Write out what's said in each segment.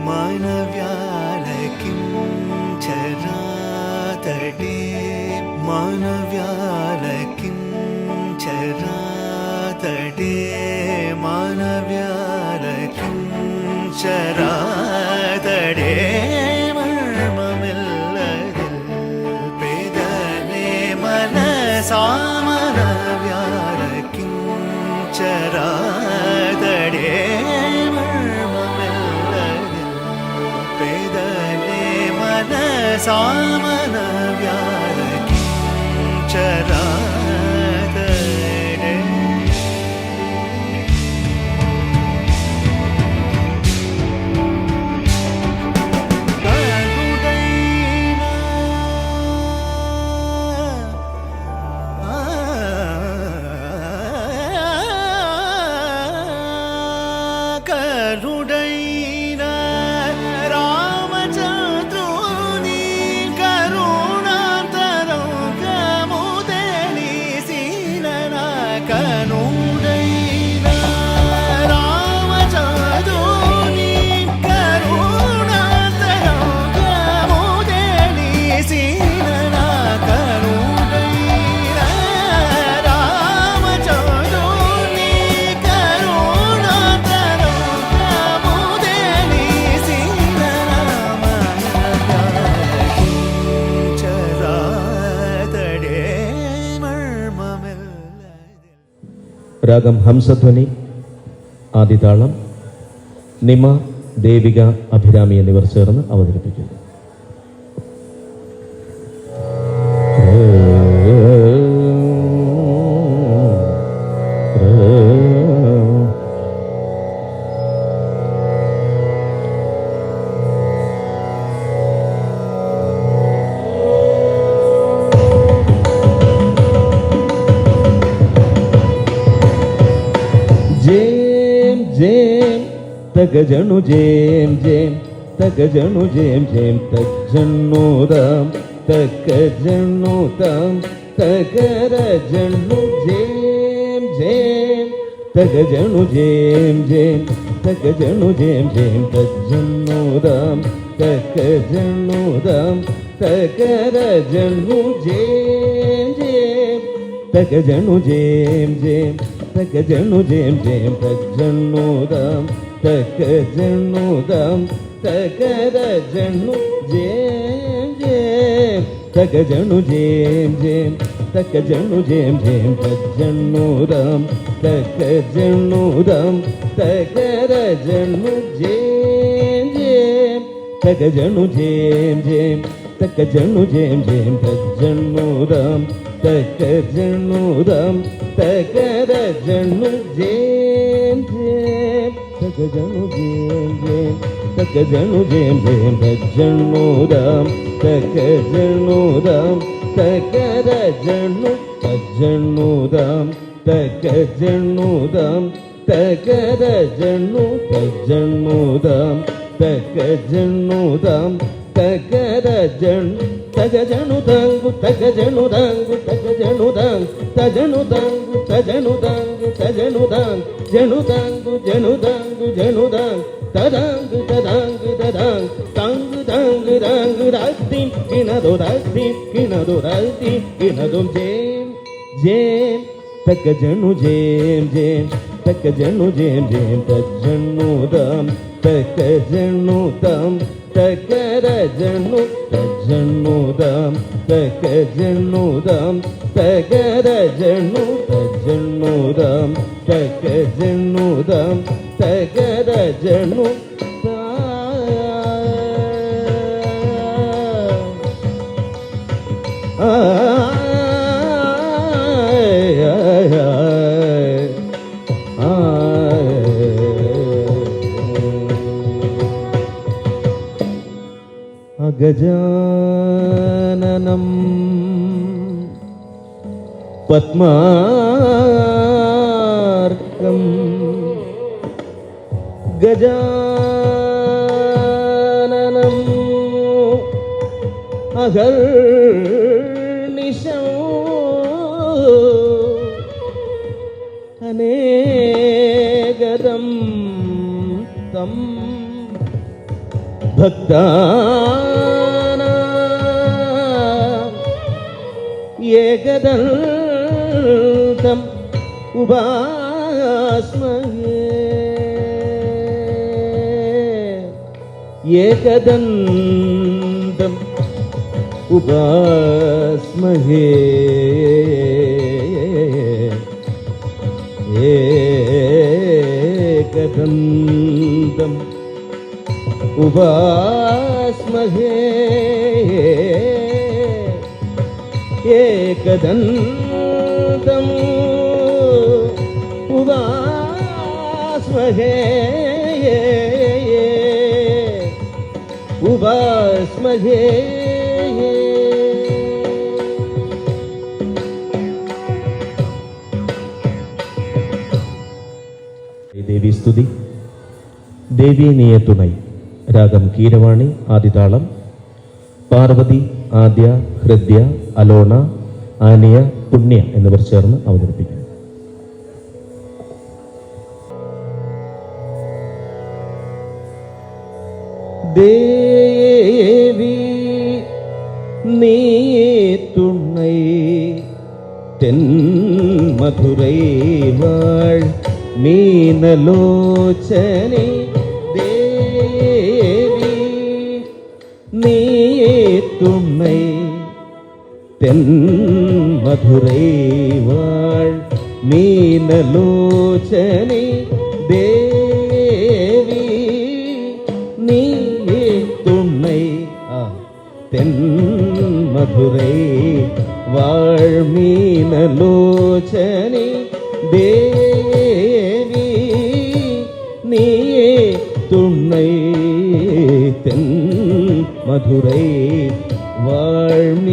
मानव्यालकिं चरातटे मानव्यालकिं चरातटे मानव्यालकिं चरातटे मर्ममिल्लदिल पेदने मनसा मानव्यालकिं चरातटे सामनव्यालकिं चरातटे करुणैना രാഗം ഹംസധ്വനി, ആദിതാളം നിമ, ദേവിക, അഭിരാമി എന്നിവർ ചേർന്ന് അവതരിപ്പിക്കുന്നു. തകജണു ജേം ജേം തകജണു ജേം ജേം തജ്ജണ്ണൂതാം തകജണ്ണൂതാം തകരജണ്ണു ജേം ജേം തകജണു ജേം ജേം തകജണു ജേം ജേം തജ്ജണ്ണൂതാം തകജണ്ണൂതാം തകരജണ്ണു ജേം ജേം തകജണു ജേം ജേം തകജണു ജേം ജേം തജ്ജണ്ണൂതാം തകജണ്ണൂതാം തകരജണ്ണു ജേം ജേം തകജണു ജേം ജേം തകജണു ജേം ജേം തജ്ജണ്ണൂതാം തകജണ്ണൂതാം തകരജണ്ണു ജേം ജേം തകജണു ജേം ജേം തകജണു ജേം ജേം തജ്ജണ്ണൂതാം തകജണ്ണൂതാം തകരജണ്ണു ജേം ജേം തകജണു ജേം ജേം തകജണു ജേം ജേം തജ്ജണ്ണൂതാം തകജണ്ണൂതാം തകരജണ്ണു തജ്ജണ്ണൂതാം തകജണ്ണൂതാം തകരജണ്ണു തജ്ജണ്ണൂതാം തകജണ്ണൂതാം തകരജണ്ണു തജജണുദാംഗു തജജണുദാംഗു തജജണുദാംഗു തജണുദാംഗു തജണുദാംഗു തജണുദാംഗു ജണുദാംഗു ജണുദാംഗു ജണുദാംഗു തദാംഗു തദാംഗു തദാംഗു താംഗു താംഗു താംഗു രാക്തിം കിണദോ രാക്തിം കിണദോ രാക്തിം കിണദോ ജേം ജേം തകജണു ജേം ജേം തകജണു ജേം ജേം തജ്ജണ്ണൂതാം തകജണ്ണൂതാം തകരജണ്ണു തജ്ജണ്ണൂതാം തകജണ്ണൂതാം തകരജണ്ണു തജ്ജണ്ണൂതാം തകജണ്ണൂതാം തകരജണ്ണു ഗജാനനം പത്മാർക്കം ഗജാനനം അഹർനിശം അനേകദം തം ஏகதந்தம் உபாஸ்மஹே ஏகதந்தம் உபாஸ்மஹே ஏகதந்தம் உபாஸ்மஹே ஏகதந்தம் உபாஸ்மஹே உபாஸ்மஹே. தேவி ஸ்துதி. தேவி நீய துணை. രാഗം കീരവാണി. ആദിതാളം പാർവതി, ആദ്യ, ഹൃദ്യ, അലോണ, ആനിയ, പുണ്യ എന്നിവർ ചേർന്ന് അവതരിപ്പിക്കും. ദേവി നീ തുണை തെന്മധുരൈ വാഴ് മീനലോചനെ ദേവി നീ തുണை തെന്മധുരൈ വാഴ് മീനലോചനെ ദേവി നീ துணை தென்மதுரை வாழ்மீனலோச்சனே தேவி நீயே துணை தென்மதுரை வாழ்மீனலோச்சனே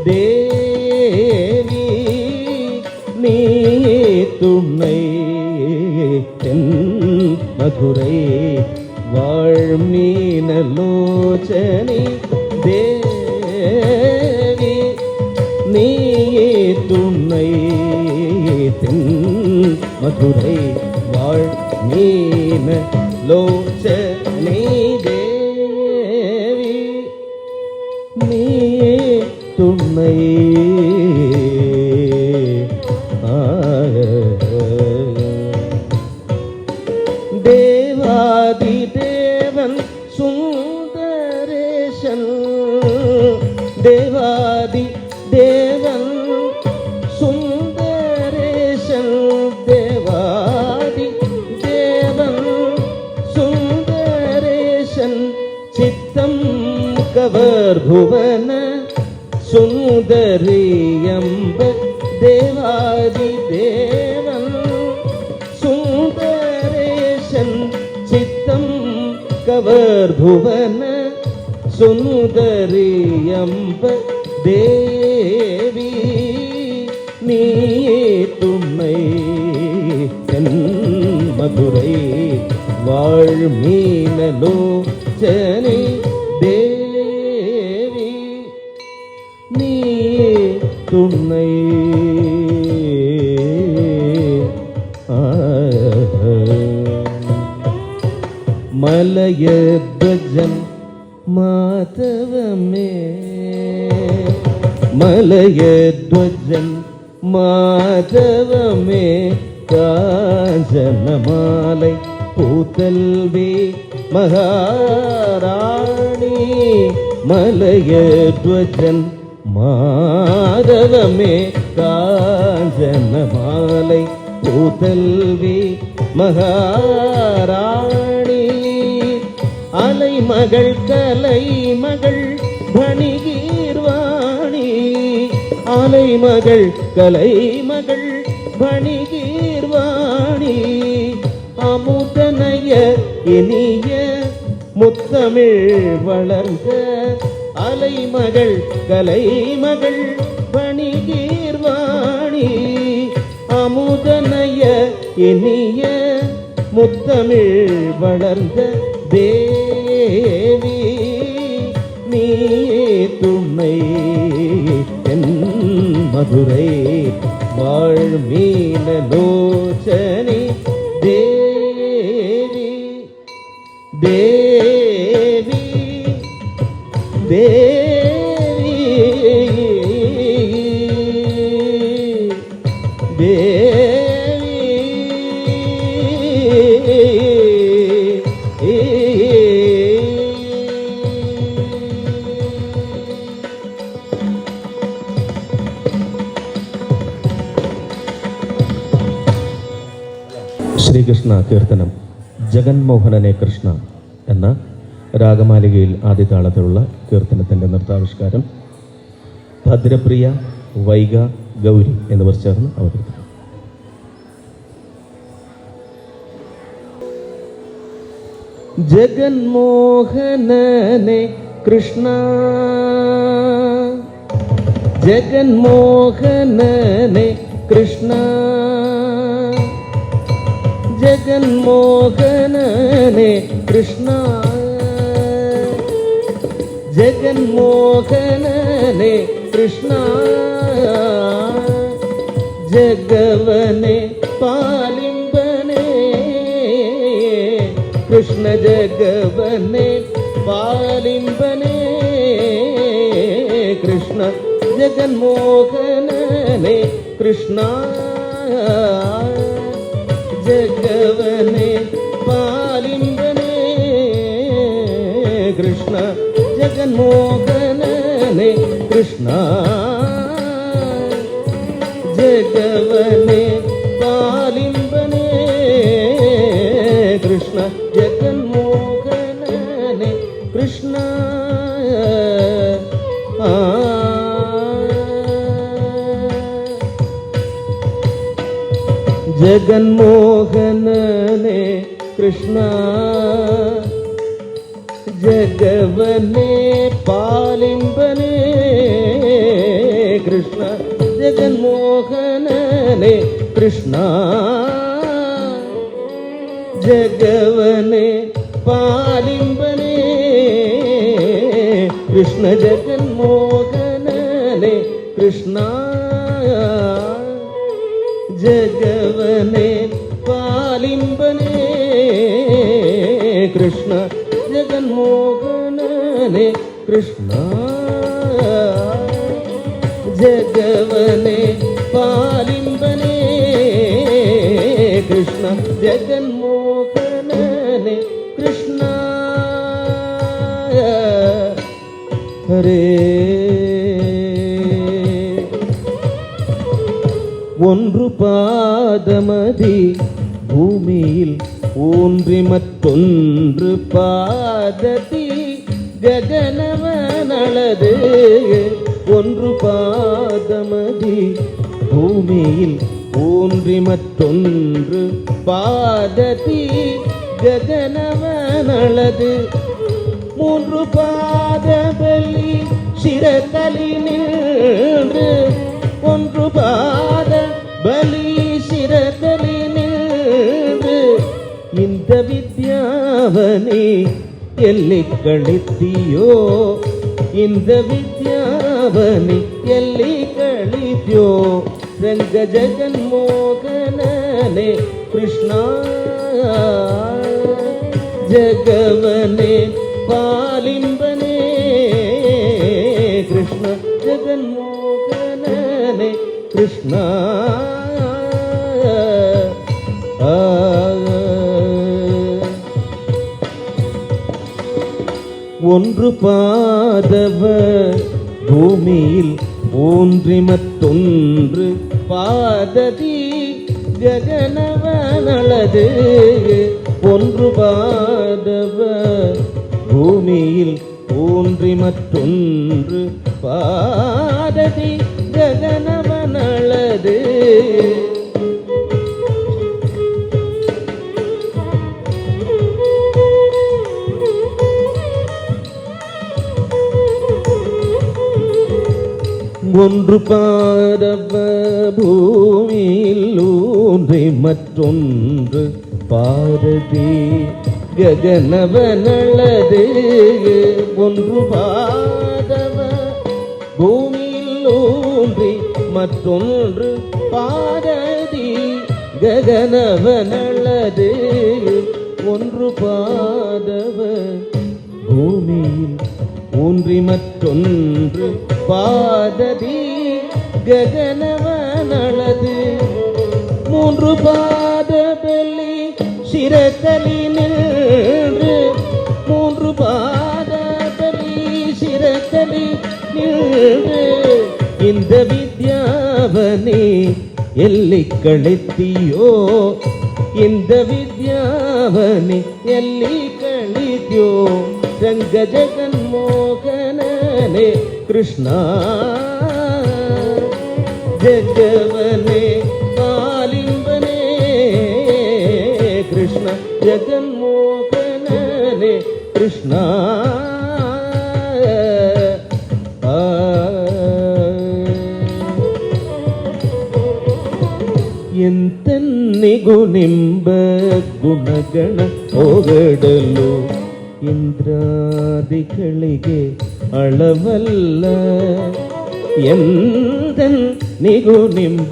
தேவி நீயே துணை தென்மதுரை வாழ்மீனலோச்சனே தேவி நீயே துணை தென்மதுரை வாழ்மீனலோச்சனே தேவி நீயே துணை. தேவாதிதேவன் சுந்தரேசன் தேவாதி தேவன் சுந்தரேசன் தேவாதி தேவன் சுந்தரேசன் சித்தம் கவர் புவன சுந்தரியம்ப தேவாதி தேவன் சுந்தரேசன் சித்தம் கவர் புவன சுந்தரியம்ப தேவி நீயே துணை தென்மதுரை வாழ்மீனலோச்சனே தேவி நீயே துணை. மலயத்வஜன் மாதவமே மலயத்வஜன் மாதவமே காஞ்சனமாலை பூத்தல்வி மகாராணி மலயத்வஜன் மாதவமே காஞ்சனமாலை பூத்தல்வி மகாராணி அலைமகள் கலைமகள் பணிகீர்வாணி அலைமகள் கலைமகள் பணிகீர்வாணி அமுதனைய இனிய முத்தமிழ் வளர்ந்த அலைமகள் கலைமகள் பணிகீர்வாணி அமுதனைய இனிய முத்தமிழ் வளர்ந்த தேவி நீயே துணை தென்மதுரை வாழ்மீனலோச்சனே தேவி ശ്രീകൃഷ്ണ കീർത്തനം ജഗന്മോഹനനെ കൃഷ്ണ എന്ന രാഗമാലികയിൽ ആദ്യതാളത്തിലുള്ള കീർത്തനത്തിൻ്റെ നൃത്താവിഷ്കാരം ഭദ്രപ്രിയ, വൈഗ, ഗൗരി എന്നിവർ ചേർന്ന് അവതരിപ്പിക്കും. ജഗന്മോഹനനെ കൃഷ്ണ, ജഗന്മോഹനനെ കൃഷ്ണ, ജഗന്മോഹനനെ കൃഷ്ണ, ജഗന്മോഹനനെ കൃഷ്ണ, ജഗവനെ പാലിംബനെ കൃഷ്ണ, ജഗവനെ പാലിംബനെ കൃഷ്ണ, ജഗന്മോഹനനെ കൃഷ്ണ, ജഗവനെ പാലിംബനെ കൃഷ്ണ, ജഗന്മോഹനനെ കൃഷ്ണ, ജഗവനെ പാലിംബനെ കൃഷ്ണ, ജഗന്മോഹനനെ കൃഷ്ണ. ജഗന്മോഹനനെ കൃഷ്ണ, ജഗവനെ പാലിംബനെ കൃഷ്ണ, ജഗന്മോഹനനെ കൃഷ്ണ, ജഗവനെ പാലിംബനെ കൃഷ്ണ, ജഗന്മോഹനനെ കൃഷ്ണ, ജഗവനെ പാലിംബനെ കൃഷ്ണ, ജഗന്മോഹനനെ കൃഷ്ണ, ജഗവനെ പാലിംബനെ കൃഷ്ണ, ജഗന്മോഹനനെ കൃഷ്ണ. ഹരേ ஒன்று பாதமதி பூமியில் ஊன்றி மற்றொன்று பாததி ககனவனளது. ஒன்று பாதமதி பூமியில் ஊன்றி மற்றொன்று பாததி ககனவனளது. மூன்று பாத பலி சிரதலி நின்று, ஒன்று பாத பலி சிரதலி நின்று, இந்த வித்யாவனி எல்லை கழித்தியோ, இந்த வித்யாவனி எல்லை கழித்தியோ. ரங்க ஜகன்மோகனனே கிருஷ்ணா, ஜகவனே பாலிம்பனே கிருஷ்ண, ஜகன்மோகனனே கிருஷ்ணா. ஒன்று பாதவ பூமியில் ஊன்றி மற்றொன்று பாததி ககனவனளது. ஒன்று பாதவ பூமியில் ஊன்றி மற்றொன்று பாததி ககனவனளது. ஒன்று பாதவ பூமியில் ஊன்றி மற்றொன்று பாரதி ககனவனளது. ஒன்று பாதவ பூமியில் ஊன்றி மற்றொன்று பாரதி ககனவனளது. ஒன்று பாதவ பூமியில் ஊன்றி மற்றொன்று பாததி ககனவனளது. மூன்று பாத பலி சிறகலி நின்று மூன்று பாததலி சிறகலி நின்று இந்த ವಿದ್ಯಾವನೆ ಎಲ್ಲಿ ಕಳಿತೀಯೋ இந்த ವಿದ್ಯಾವನೆ ಎಲ್ಲಿ ಕಳಿತೀಯೋ ರಂಗ ಜಗನ್ಮೋಹನನೇ ಕೃಷ್ಣ ಜಗವನೆ ಪಾಲಿಂಬನೆ ಕೃಷ್ಣ ಜಗನ್ಮೋಹನನೇ ಕೃಷ್ಣ ಎಂತನ್ನಿಗೂ ನಿಂಬ ಗುಣಗಣ ಹೊಗಡಲು ಇಂದ್ರಾದಿಗಳಿಗೆ ಅಳವಲ್ಲ ಎಂದನ್ನಿಗೂ ನಿಂಬ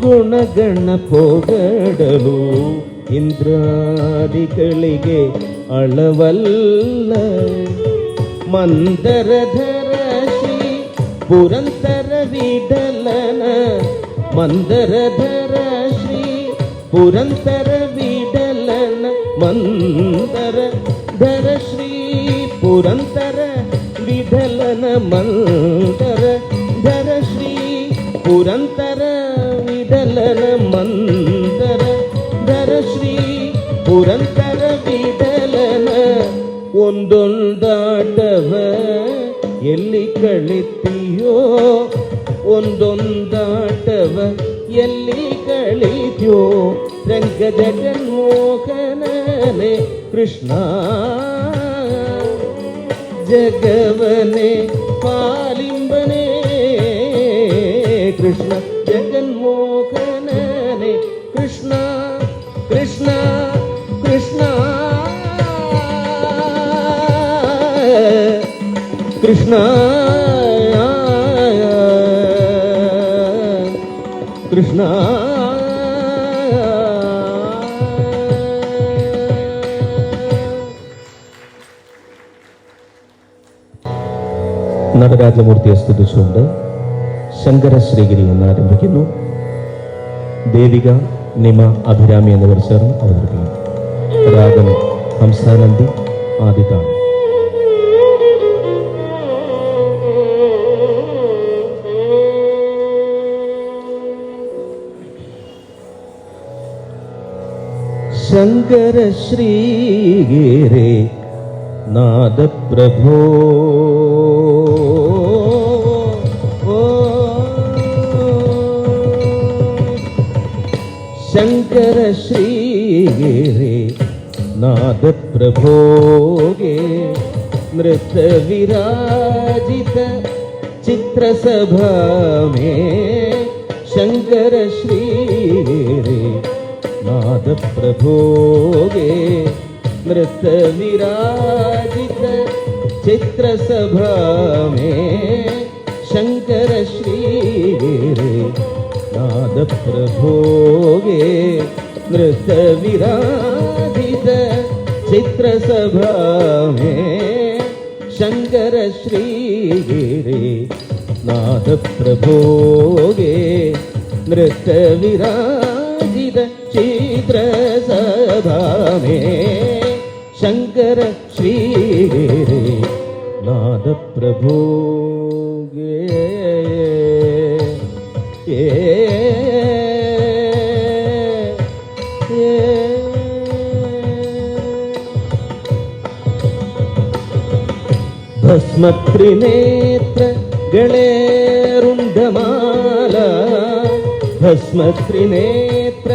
ಗುಣಗಣ ಹೊಗಡಲು ಇಂದ್ರಾದಿಗಳಿಗೆ ಅಳವಲ್ಲ ಮಂದರಧರ ಶ್ರೀ ಪುರಂತರ ವಿಠಲನ ಮಂದರಧರ ಶ್ರೀ ಪುರಂತರ ವಿಠಲನ ಮಂದರಧರ ಶ್ರೀ ಪುರಂತರ ವಿಠಲನ ಮಂದರಧರ ಶ್ರೀ ಪುರಂತರ ವಿಠಲನ ಮಂದರಧರ ಶ್ರೀ ಪುರಂತರ ವಿಠಲನ ಒಂದೊಂದಾಟವ ಎಲ್ಲಿ ಕಳಿತೀಯೋ ಒಂದೊಂದಾಟವ ಎಲ್ಲಿ ಕಳಿತೀಯೋ ರಂಗ ಜಗನ್ಮೋಹನನೇ ಕೃಷ್ಣ ಜಗವನೆ ಪಾಲಿಂಬನೆ ಕೃಷ್ಣ ಜಗನ್ಮೋಹನನೇ ಕೃಷ್ಣ ಕೃಷ್ಣ ಕೃಷ್ಣ ಕೃಷ್ಣ ಕೃಷ್ಣ നടരാജമൂർത്തിയെ സ്തുതിച്ചുകൊണ്ട് ശങ്കര ശ്രീഗിരി എന്നാരംഭിക്കുന്നു. ദേവിക, നിമ, അഭിരാമി എന്നിവർ ചേർന്ന് അവതരിപ്പിക്കുന്നു. രാഗം ഹംസാനന്ദി, ആദിതാണ്. ಶಂಕರ ಶ್ರೀಗಿರಿ ನಾದ ಪ್ರಭೋ ಶಂಕರ ಶ್ರೀಗಿರಿ ನಾದ ಪ್ರಭೋಗೆ ನೃತ್ಯ ವಿರಾಜಿತ ಚಿತ್ರಸಭಾ ಮೇ ಶಂಕರ ಶ್ರೀಗಿರಿ नाद प्रभोगे नृत्य विराजित चित्र सभा में शंकर श्रीगिरि नाद प्रभोगे नृत्य विराजित चित्र सभा में शंकर श्रीगिरि नाद प्रभोगे नृत्य विराजित चित्र सभा में शंकर श्रीगिरि नाद प्रभोगे भस्म त्रिनेत्र गले रुंडमाला भस्म त्रिनेत्र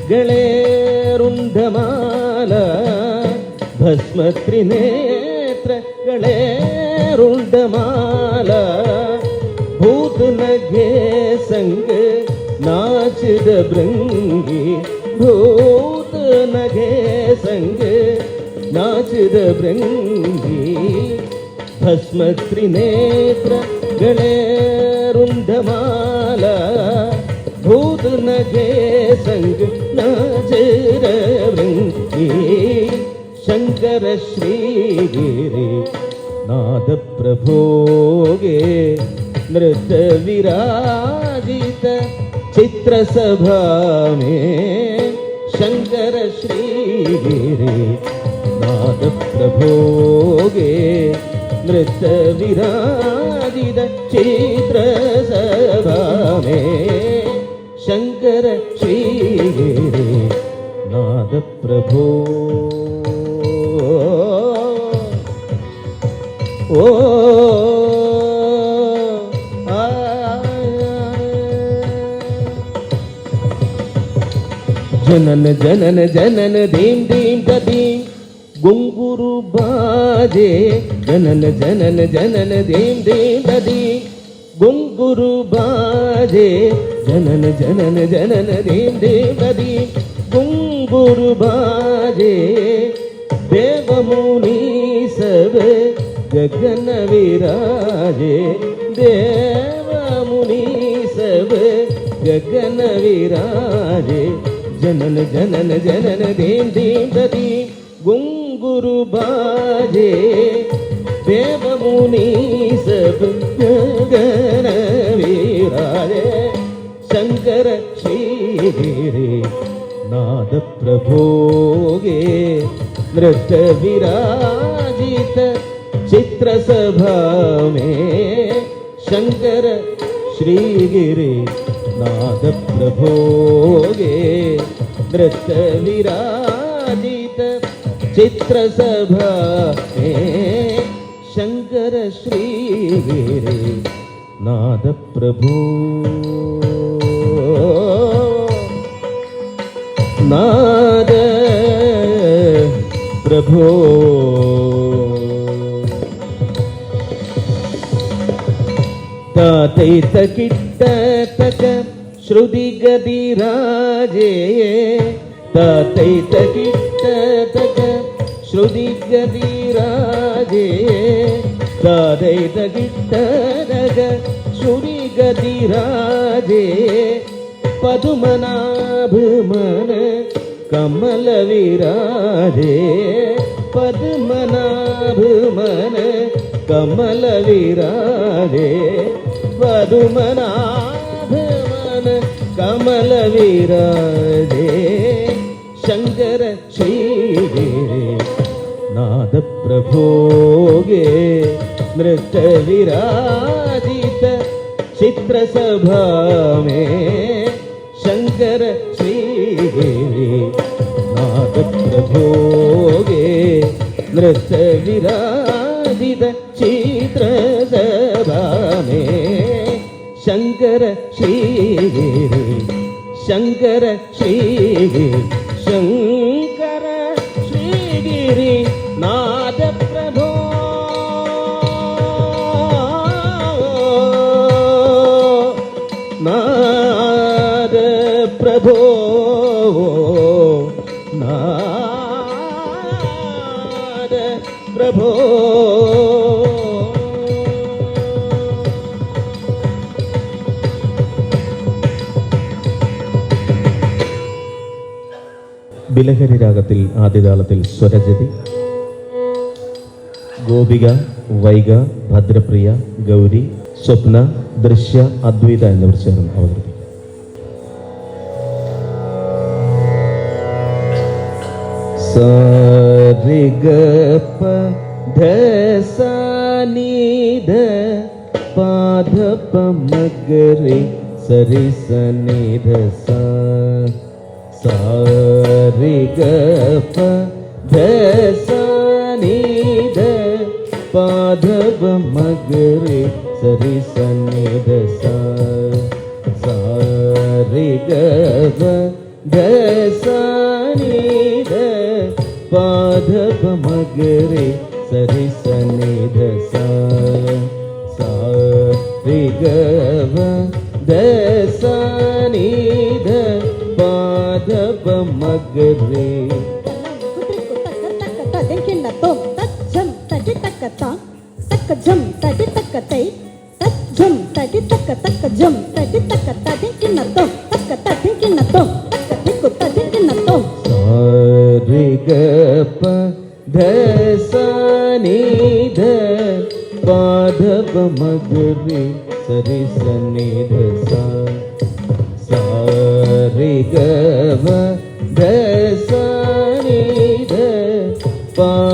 गले रुंडमाला भस्म त्रिनेत्र गले रुंडमाला भूत नगे संग नाचद भृंगी भूत नगे संग नाचद भृंगी भस्म त्रिनेत्र गले रुंडमाला भूत नगे संग नाचद भृंगी शंकर श्रीगिरि नाद प्रभोगे नृत्य विराजित चित्र सभा में ಶಂಕರ ಶ್ರೀಗಿರಿ ನಾದ ಪ್ರಭೋಗೆ ನೃತ್ಯ ವಿರಾಜಿತ ಚಿತ್ರ ಸಭಾಮೇ ಶಂಕರ ಶ್ರೀಗಿರಿ ನಾದ ಪ್ರಭೋ ಓ ಜನನ ಜನನ ಜನನ ದೀಂ ದೀಂ ದೀಂ ಗುಂಗುರು ಬಾಜೆ ಜನನ ಜನನ ಜನನ ದೀಂ ದೀಂ ದೀಂ ಗುಂಗುರು ಬಾಜೆ ಜನನ ಜನನ ಜನನ ದೀಂ ದೀಂ ದೀಂ ಗುಂಗುರು ಬಾಜೆ ದೇವ ಮುನಿ सब गगन विराजे देव मुनि सब गगन विराजे जनन जनन जनन दीम दीम दीम गुंगुरु बाजे देव मुनि सब गगन विराजे शंकर श्री नाद प्रभोगे नृत्य विराजित चित्र सभा में शंकर श्रीगिरि नाद प्रभोगे नृत्य विराजित चित्र सभा में शंकर श्रीगिरि नाद प्रभो नाद प्रभो तातैत किट्ट तक श्रुति गति राजे तातैत किट्ट तक श्रुति गति राजे तातैत किट्ट तक श्रुति गति राजे पद्मनाभ मन कमल विराजे पद्मनाभ मन कमल विराजे पद्मनाभ मन कमल विराजे शंकर श्रीगिरि नाद प्रभोगे नृत्य विराजित चित्र सभा में शंकर श्रीगिरि नाद प्रभोगे नृत्य विराजित चित्र सभा में शंकर श्रीगिरि शंकर श्रीगिरि शंकर श्रीगिरि नाद प्रभो नाद प्रभो नाद प्रभो ബിലഹരി രാഗത്തിൽ ആദ്യതാളത്തിൽ സ്വരജതി ഗോപിക വൈഗ ഭദ്രപ്രിയ ഗൗരി സ്വപ്ന ദൃശ്യ അദ്വൈത എന്നിവർ ചേർന്ന് അവതരിപ്പിക്കും. സാരിഗപ ധസാനിധ പാധപ മഗരി സരിസനിധ സാരിഗപ ധസാനിധ പാധപ മഗരി സരിസനിധ സാരിഗപ ധസാനിധ पाधप मगरे सरिसनिध सारिगव दसानिध पाधप मगरे सारिगप धसानिध पाधप मगरे सरिसनिध सारिगव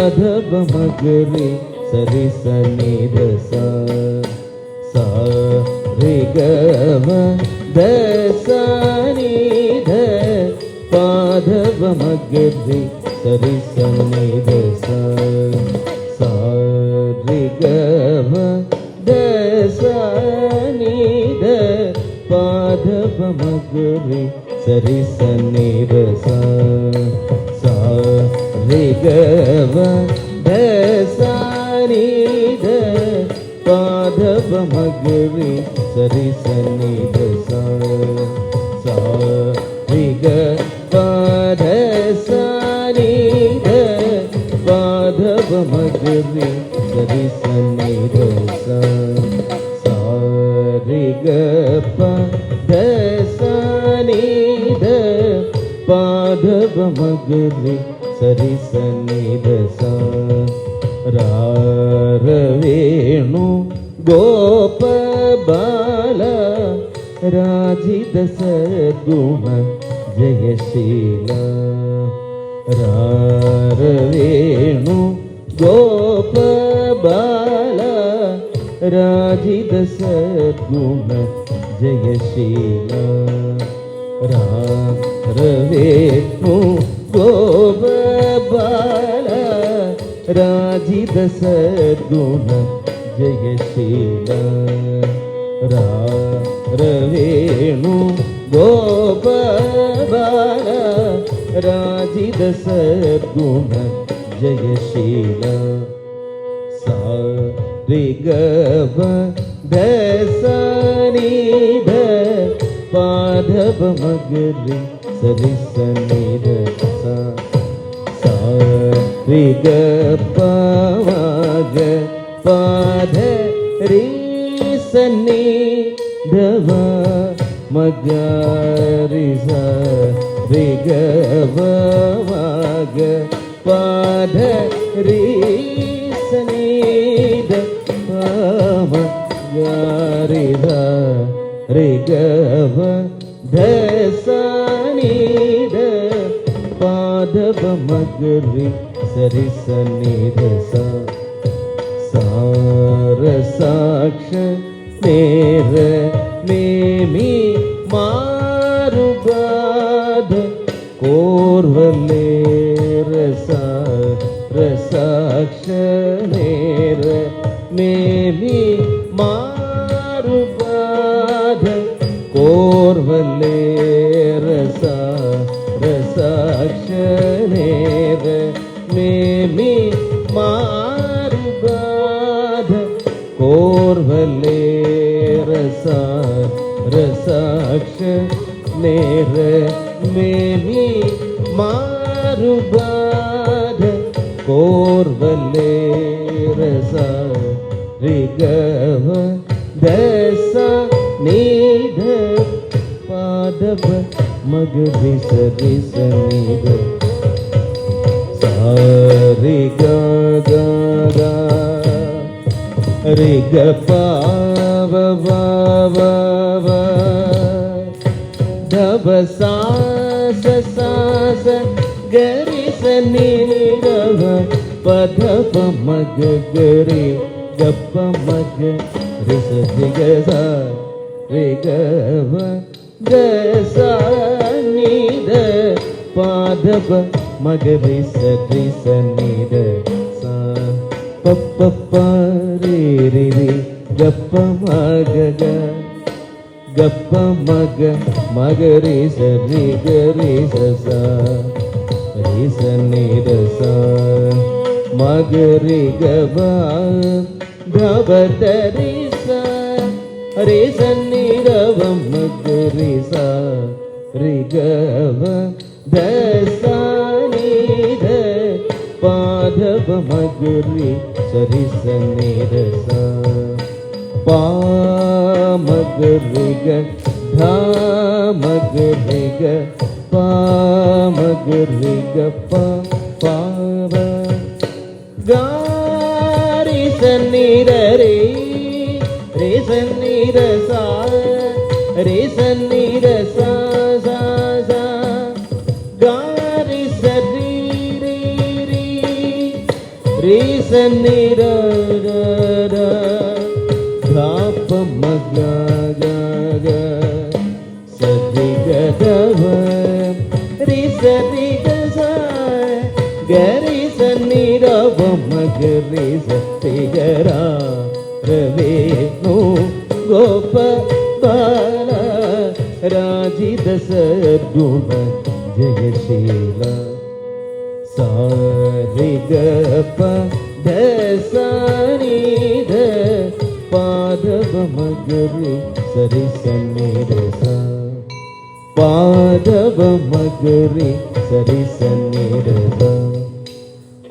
ಪಾದಪ ಮಗರಿ ಸರಿ ಸನಿ ದ ಸಾ ರಿ ಗ ಮ ದ ಸಾ ನಿ ಧ ಪಾದಪ ಮಗರಿ ಸರಿ ಸನಿ ದ ಸಾ ರಿ ಗ ಮ ದ ಸಾ ನಿ ಧ ಪಾದಪ ಮಗರಿ ಸರಿ ಸನಿ ದ ಸಾ ರಿ ಗ ಮ ದ ಸಾ ನಿ ಧ ಪಾದಪ ಮಗರಿ ಸರಿ ಸನಿ ದ ಸಾ ರಿ ಗ ಪಾದ ಸಾ ನಿ ಧ ಪಾದಪ ಮಗರಿ ಸರಿ ಸನಿ ದ ಸಾ ರಿ ಗ ಪಾದ ಸಾ ನಿ ಧ ಪಾದಪ ಮಗರಿ ಸರಿ ಸನಿ ದ ರಾರವೇಣು ಗೋಪ ಬಾಲ ರಾಜಿತ ಸದ್ಗುಣ ಜಯಶೀಲ ರಾರವೇಣು ಗೋಪ ಬಾಲ ರಾಜಿತ ಸದ್ಗುಣ ಜಯಶೀಲ ರಾರವೇಣು ಗೋಪ ಬಾಲ ರಾಜಿತ ಸದ್ಗುಣ ಜಯಶೀಲ ರಾರವೇಣು ಗೋಪ ಬಾಲ ರಾಜಿತ ಸದ್ಗುಣ ಜಯಶೀಲ ಸಾ ರಿ ಗ ಮ ದ ಸಾ ನಿ ಧ ಪಾದಪ ಮಗರಿ ಸರಿ ಸನಿ ದ ಸಾ ರಿ ಗ ಪ ಮ ಗ ಪಾದ ರಿ ಸನಿ ಧ ಮ ಗ ರಿ ಸ ರಿ ಗ ಪ ಮ ಗ ಪಾದ ರಿ ಸನಿ ಧ ಪ ಮ ಗ ರಿ ಧ ರಿ ಗ ಪ ಧ ಸಾ ನಿ ಧ ಪಾದಪ ಮಗರಿ ಸರಿ ಸನಿ ಧ ಸಾರ ಸಾಕ್ಷ ನೇರ ನೇಮಿ ಮಾರುಬಾಧ ಕೋರ್ವಲೇ ರಸಾಕ್ಷ ನೇರ ನೇಮಿ ಮಾರುಬಾಧ ಕೋರ್ವಲೇ ರಸಾಕ್ಷ ನೇರ ನೇಮಿ ಮಾರುಬಾಧ ಕೋರ್ವಲೇ ರಸಾಕ್ಷ ನೇರ ಮೇಮಿ ಮಾರುಬಾಧ ಕೋರ್ವಲೇ ರಸ ರಿ ಗ ಮ ದ ಸಾ ನಿ ಧ ಪಾದಪ ಮಗರಿ ಸರಿ ಸನಿ ದ ಸಾ ರಿ ಗ ಗ ಗ ರಿ ಗ ಪ ವ ವ ವ ವ ಧ ಬ ಸಾ ಸ ಸಾ ಸ ಗ ರಿ ಸ ನಿ ನಿ ದ ವ ಪ ಧ ಪ ಮ ಗ ಗ ರಿ ಗ ಪ ಮ ಗ ರಿ ಸ ರಿ ಗ ಸ ರಿ ಗ ವ ದ ಸಾ ನಿ ದ ಪ ಧ ಪ ಮ ಗ ರಿ ಸ ನಿ ದ ಸಾ ಪ ಪ ಪ ರಿ ರಿ ರಿ ಗ ಪ ಮ ಗ ಗ ಗ ಪ ಮ ಗ ಮ ಗ ರಿ ಸ ರಿ ಗ ರಿ ಸ ಸಾ ರಿ ಸ ನಿ ದ ಸಾ ಮ ಗ ರಿ ಗ ಬ ಗ ಬ ದ ರಿ ಸ ರಿ ಸ ನಿ ದ ವ ಮ ಗ ರಿ ಸ ರಿ ಗ ವ ದ ಸಾ ನಿ ಧ ಪಾದಪ ಮಗರಿ ಸರಿ ಸನಿ ದ ಸಾ ಪಾ ಮಗರಿ ಗ ಧ ಮಗರಿ ಗ ಪಾ ಮಗರಿ ಗ ಪ ಪಾ ವ ಗ ರಿ ಸನಿ ದ ರಿ ರಿ ಸನಿ ದ ಸಾ ರಿ ಸನಿ ದ ಸಾ ಸಾ ಸಾ ಗ ರಿ ಸ ರಿ ರಿ ರಿ ರೀ ಸನ್ನಿ ರ ಧಾಪ ಮಗ ಸರಿ ಗದವ ರೀ ಸರಿ ಗರಿ ಸನ್ನಿ ರವ ಮಗ ರೀ ಸತ್ತಿ ಗರ ರವೇನು ಗೋಪ ಬಾಲ ರಾಜಿದ ಸದ್ಗುಣ ಜಯಶೀಲ ಸಾರಿ ಗಪ ಧಸಾನಿ ಧ ಪಾದವ ಮಗರಿ ಸರಿ ಸನ್ನಿರ ಪಾದವ ಮಗರಿ ಸರಿ ಸನ್ನಿರ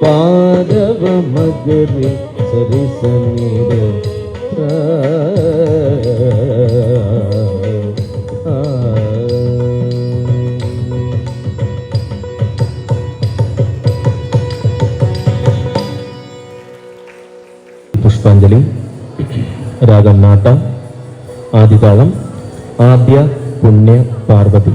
ಪಾದವ ಮಗರಿ ಸರಿ ಸನ್ನಿರ പുഷ്പാഞ്ജലി. രാഗം നാട്ട. ആദിതാളം ആദ്യ പുണ്യ പാർവതി.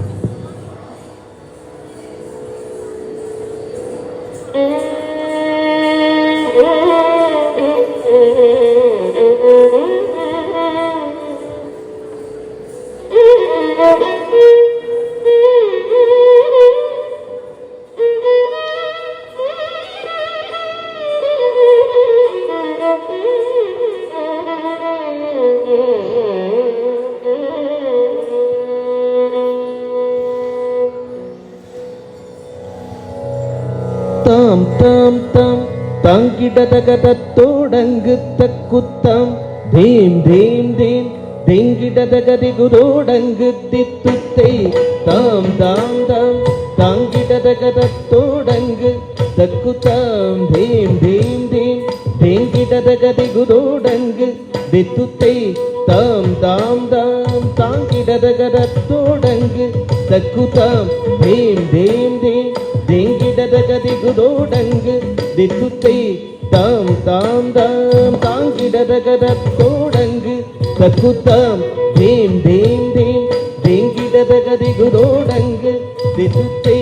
താം താം താം താങ്കിടതകതത്തോടങ്ക് തക്കുത്താം ധീം ധീം ധീം ധിങ്കിടതകതികുതോടങ്ക് ദിത്തുത്തൈ താം താം താം താങ്കിടതകതത്തോടങ്ക് തക്കുത്താം ധീം ധീം ധീം ധിങ്കിടതകതികുതോടങ്ക് ദിത്തുത്തൈ താം താം താം താങ്കിടതകതത്തോടങ്ക് തക്കുത്താം ധീം ധീം ധീം ಧಿಂಗಿಡದಗದಿಗುದೋಡಂಗ್ ದಿತ್ತುತ್ತೈ ತಾಂ ತಾಂ ತಾಂ ತಾಂಗಿಡದಗದೋಡಂಗ್ ತಕ್ಕುತ್ತಾಂ ಧೀಂ ಧೀಂ ಧೀಂ ಧಿಂಗಿಡದಗದಿಗುದೋಡಂಗ್ ದಿತ್ತುತ್ತೈ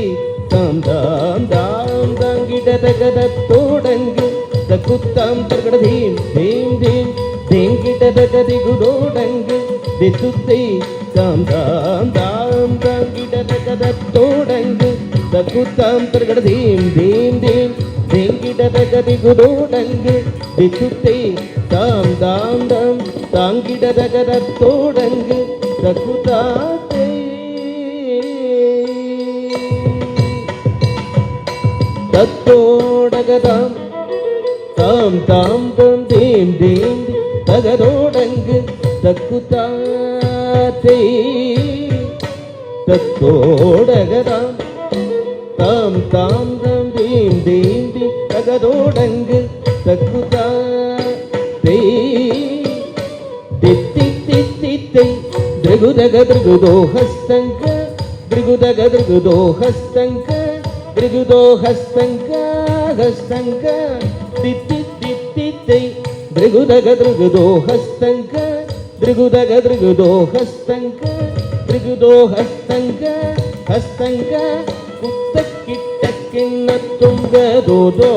ತಾಂ ತಾಂ ತಾಂ ತಾಂಗಿಡದಗದೋಡಂಗ್ ತಕ್ಕುತ್ತಾಂ ತರ್ಗಡ ಧೀಂ ಧೀಂ ಧೀಂ ಧಿಂಗಿಡದಗದಿಗುದೋಡಂಗ್ ದಿತ್ತುತ್ತೈ ತಾಂ ತಾಂ ತಾಂ ತಾಂಗಿಡದಗದೋಡಂಗ್ ತಕ್ಕುತ್ತಾಂ ತರ್ಗಡ ಧೀಂ ಧೀಂ ಧೀಂ ಧಿಂಗಿಡದಗದಿಗುದೋಡಂಗ್ ದಿತ್ತುತ್ತೈ ತಾಂ ತಾಂ ತಾಂ ತಾಂಗಿಡದಗದೋಡಂಗ್ ತಕ್ಕುತ್ತಾತೈ ತತ್ತೋಡಗದಾಂ ತಾಂ ತಾಂ ತಾಂ ಧೀಂ ಧೀಂ ತಗದೋಡಂಗ್ ತಕ್ಕುತ್ತಾತೈ ತತ್ತೋಡಗದಾಂ ತಾಂ ತಾಂ ತಾಂ ಧೀಂ ಧೀಂ ಧೀಂ ತಗದೋಡಂಗ್ ತಕ್ಕುತ್ತಾತೈ ತಿತ್ತಿ ತಿತ್ತಿ ತೈ ದೃಗುದಗ ದೃಗುದೋ ಹಸ್ತಂಕ ದೃಗುದಗ ದೃಗುದೋ ಹಸ್ತಂಕ ದೃಗುದೋ ಹಸ್ತಂಕ ಹಸ್ತಂಕ ತಿತ್ತಿ ತಿತ್ತಿ ತೈ ದೃಗುದಗ ದೃಗುದೋ ಹಸ್ತಂಕ ದೃಗುದಗ ದೃಗುದೋ ಹಸ್ತಂಕ ದೃಗುದೋ ಹಸ್ತಂಕ ಹಸ್ತಂಕ ಕುತ್ತಕ್ಕಿಟ್ಟಕ್ಕಿನ್ನ ತುಂಗದೋದೋ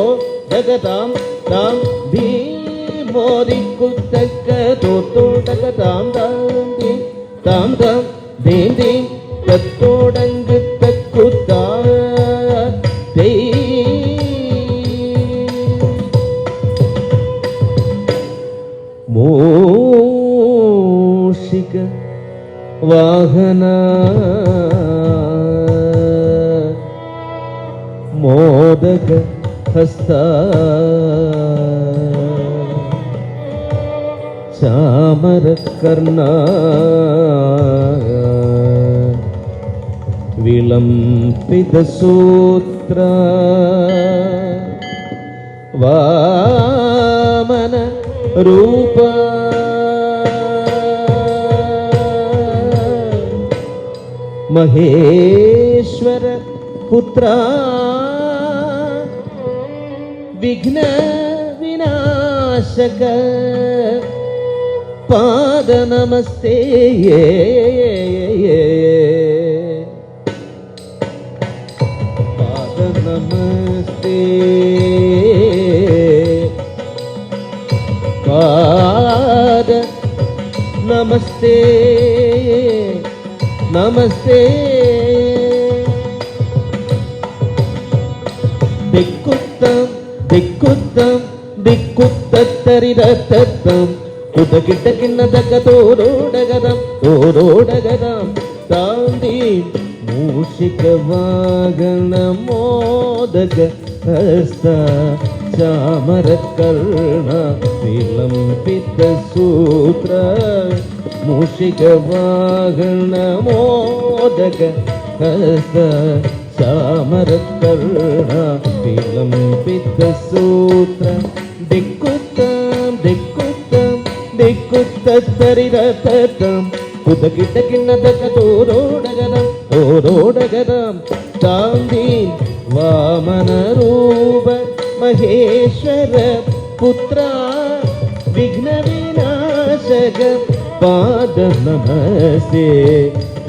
ದಗದಾಂ ತಾಂ ಧೀಮೋದಿ ಕುತ್ತಕ್ಕ ತೋತೋಡಗದಾಂ ತಾಂ ಧೀಂ ತಾಂ ತಾಂ ಧೀಂ ಧೀಂ ತತ್ತೋಡಂಗ್ ತಕ್ಕುತ್ತಾ ತೈ ಮೂಷಿಕ ವಾಹನ ಮೋದಕ ಹಸ್ತ ಚಾಮರ ಕರ್ಣ ವಿಳಂಪಿತ ಸೂತ್ರ ವಾಮನ ರೂಪ ಮಹೇಶ್ವರ ಪುತ್ರ ವಿಘ್ನ ವಿನಾಶಕ ಪಾದ ನಮಸ್ತೆ ಪಾದ ನಮಸ್ತೆ നമസ്തേ ദിക്കുത്തം ദിക്കുത്തം ദിക്കുത്തരിരത്തം കുതകിട്ടകിണ്ണതക തോരോടകരം തോരോടകരം താന്തി മൂഷികവാഗണ മോദക ഹസ്ത ചാമരകർണ വിലംപിത സൂത്ര മൂഷികവാഗണ മോദക ഹസ്ത ചാമരകർണ വിലംപിത സൂത്ര ദിക്കുത്തം ദിക്കുത്തം ദിക്കുത്തരിരത്തം കുതകിട്ടകിണ്ണതക തോരോടകരം തോരോടകരം താന്തി വാമനരൂപ മഹേശ്വര പുത്ര വിഘ്നവിനാശക പാദ നമസ്തേ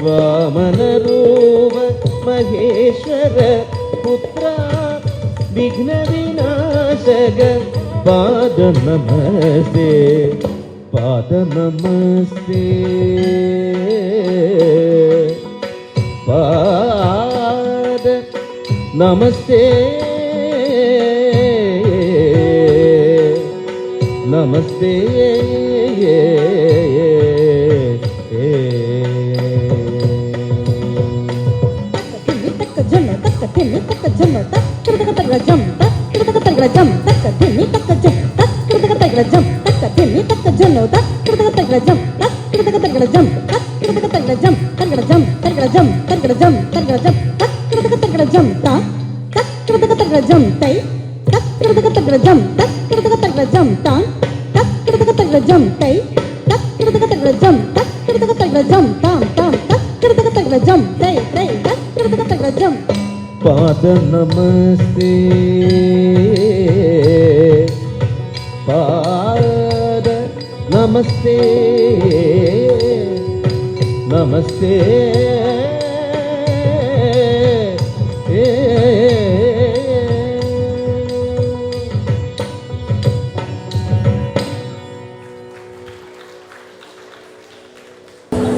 വാമനരൂപ മഹേശ്വര പുത്ര വിഘ്നവിനാശക പാദ നമസ്തേ പാദ നമസ്തേ പാദ നമസ്തേ നമസ്തേ പാദ നമസ്തേ പാദ നമസ്തേ നമസ്തേ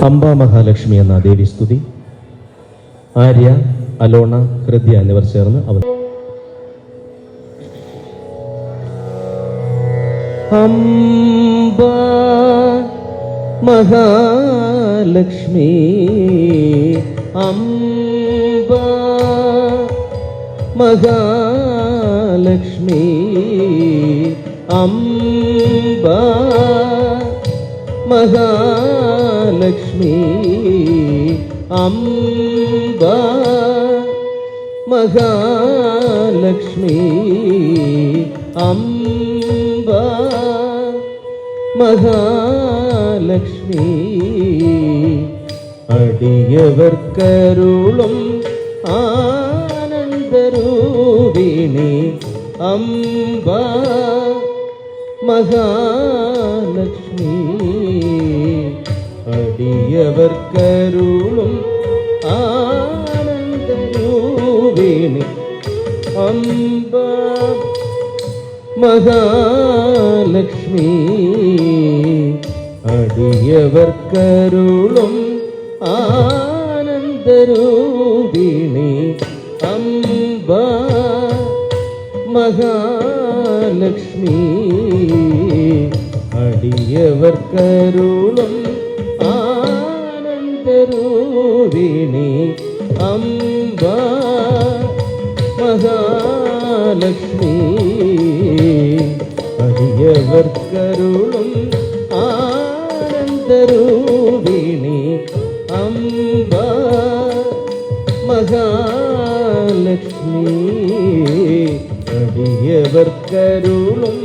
അംബ മഹാലക്ഷ്മി എന്ന ദേവീസ്തുതി ആര്യ, അലോണ, ഹൃദയ എന്നിവർ ചേർന്ന് അവർ അംബ മഹാലക്ഷ്മി അംബ മഹാലക്ഷ്മി അംബ മഹാലക്ഷ്മി അംബ മഹാലക്ഷ്മി അംബ മഹാലക്ഷ്മി അടിയവർക്കരുളും ആനന്ദരൂപിണി അംബ മഹാലക്ഷ്മി അടിയവർക്കരുളും ആനന്ദരൂപിണി അംബ മഹാലക്ഷ്മി അടിയവർക്കരുളും ആനന്ദരൂപിണി അംബ മഹാലക്ഷ്മി അടിയവർക്കരുളും ആനന്ദരൂപിണി അംബ മഹാലക്ഷ്മി അടിയവർക്കരുളും ആനന്ദരൂപിണി അംബ മഹാലക്ഷ്മി അടിയവർക്കരുളും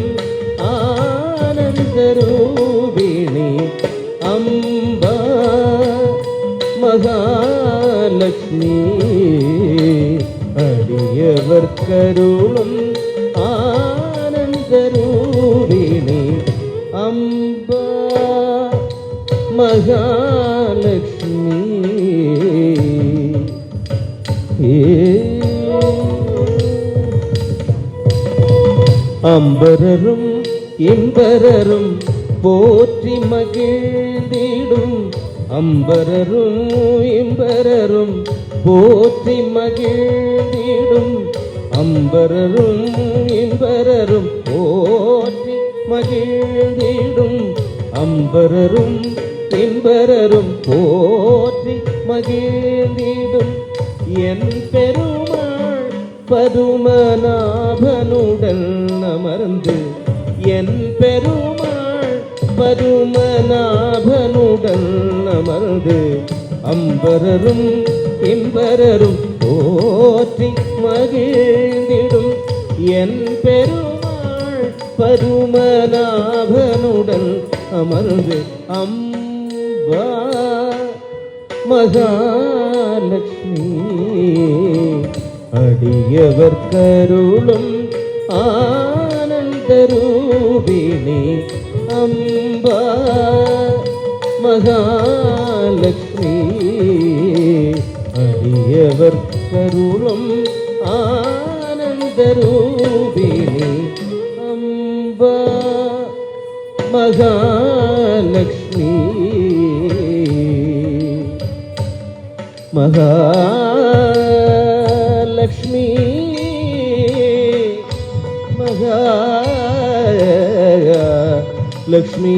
ആനന്ദരൂപിണി അംബ മഹാലക്ഷ്മി അടിയവർക്കരുളും ആനന്ദരൂപിണി അംബ മഹാലക്ഷ്മി അമ്പരരും ഇമ്പരരും പോറ്റി മകിഴ്ന്നിടും அம்பரரும் இம்பரரும் போற்றி மகிழ்ந்திடும் அம்பரரும் இம்பரரும் போற்றி மகிழ்ந்திடும் அம்பரரும் இம்பரரும் போற்றி மகிழ்ந்திடும் என் பெருமாள் பதுமநாபனுடன் அமர்ந்து என் பெருமாள் பதுமநாபனுடன் அமர்ந்து அம்பரரும் இம்பரரும் போற்றி மகிழ்ந்திடும் என் பெருமாள் பதுமநாபனுடன் அமர்ந்து அம்பா மகாலட்சுமி அடியவர் கருளும் ஆனந்தரூபிணி அம்பா மகாலட்சுமி அடியவர் கருளும் ஆனந்தரூபிணி அம்பா மகாலட்சுமி மகாலட்சுமி மகாலட்சுமி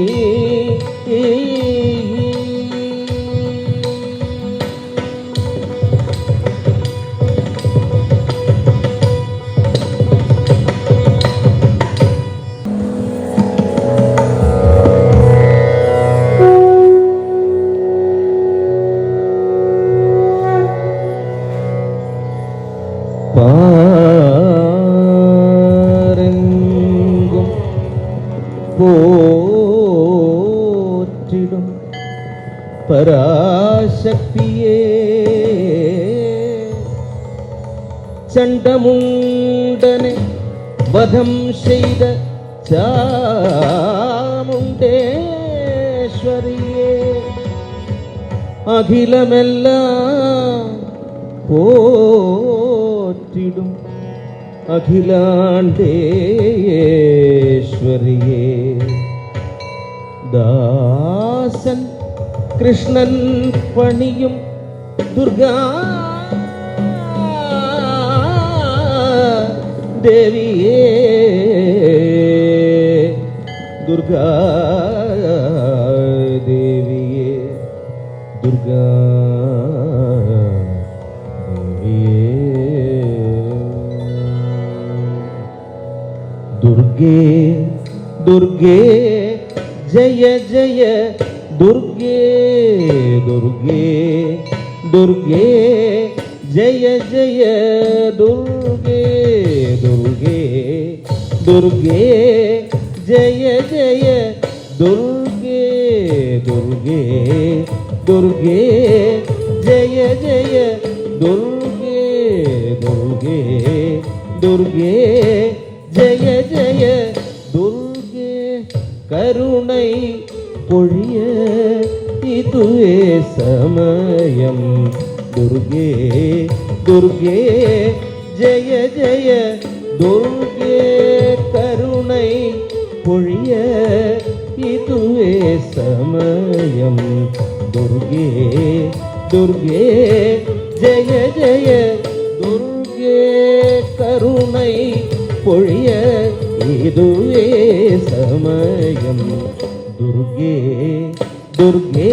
பாரெங்கும் போற்றிடும் பராசக்தியே சண்டமுண்டனை வதம் செய்த சாமுண்டேஸ்வரியே அகிலமெல்லாம் போற்றிடும் அகிலாண்டேஸ்வரியே தாசன் கிருஷ்ணன் பணியும் துர்கா தேவியே துர்கா தேவியே துர்கா दुर्गे दुर्गे जय जय दुर्गे दुर्गे दुर्गे जय जय दुर्गे दुर्गे दुर्गे जय जय दुर्गे दुर्गे दुर्गे जय जय दुर्गे दुर्गे दुर्गे जय जय दुर्गे करुणை பொழிய இதுவே சமயம் दुर्गे दुर्गे जय जय दुर्गे करुणை பொழிய இதுவே சமயம் दुर्गे दुर्गे जय जय दुर्गे करुणை பொழிய இதுவே சமயம் दुर्गे दुर्गे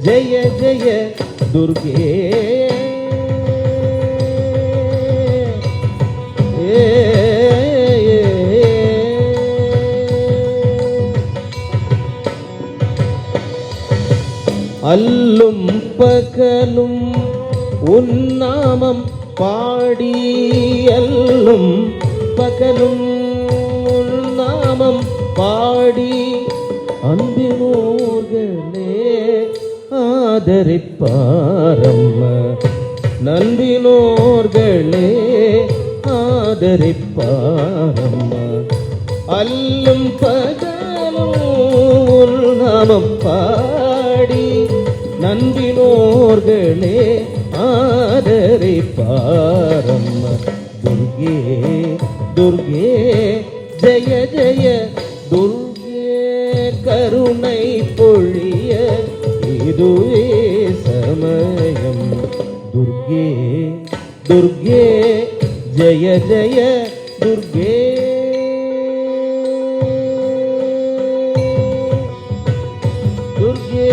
जय जय दुर्गे அல்லும் பகலும் உன் நாமம் பாடி அல்லும் பகலும் உன் நாமம் பாடி அன்பினோர்களே ஆதரிப்பாரம்மா நன்பினோர்களே ஆதரிப்பாரம்மா அல்லும் பகலும் உன் நாமம் பாடி நன்பினோர்களே ஆதரிப்பாரம்மா दुर्गे दुर्गे जय जय दुर्गे करुणை பொழிய இதுவே சமயம். துர்கே துர்கே ஜெய ஜெய துர்கே. துர்கே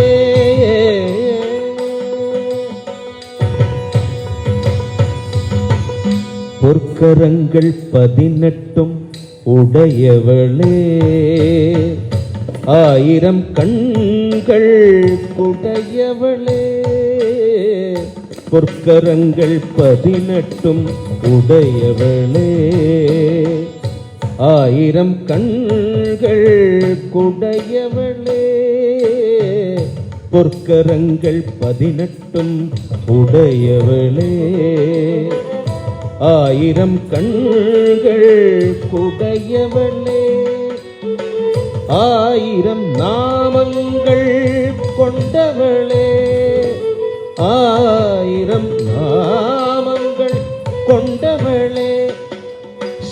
பொற்கரங்கள் 18 உடையவளே, 1000 கண்கள் உடையவளே. பொற்கரங்கள் 18 உடையவளே, 1000 கண்கள் உடையவளே. பொற்கரங்கள் 18 உடையவளே, 1000 கண்கள் உடையவளே. 1000 நாமங்கள் கொண்டவளே, 1000 நாமங்கள் கொண்டவளே.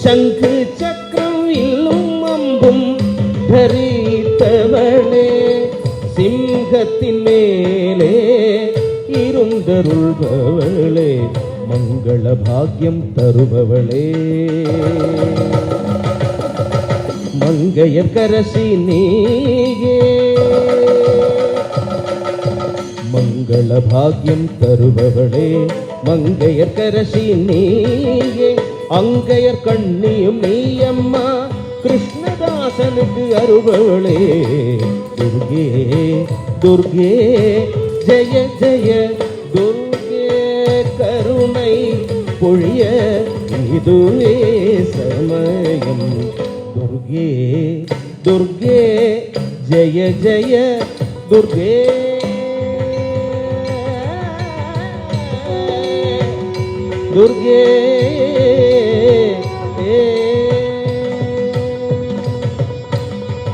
சங்கு சக்கரம் வில்லும் அம்பும் தரித்தவளே, சிங்கத்தின் மேலே இருந்தருள்பவளே, மங்கள பாக்யம் தருபவளே. மங்கையர்க்கரசி நீயே, மங்கள பாக்யம் தருபவளே. மங்கையர்க்கரசி நீயே, அங்கையர் கண்ணியும் நீயம்மா, கிருஷ்ணதாசனுக்கு அருபவளே. துர்கே துர்கே ஜெய ஜெய துர்கே. கருணை பொழிய இதுவே சமயம். துர்கே துர்கே ஜெய ஜெய துர்கே. துர்கே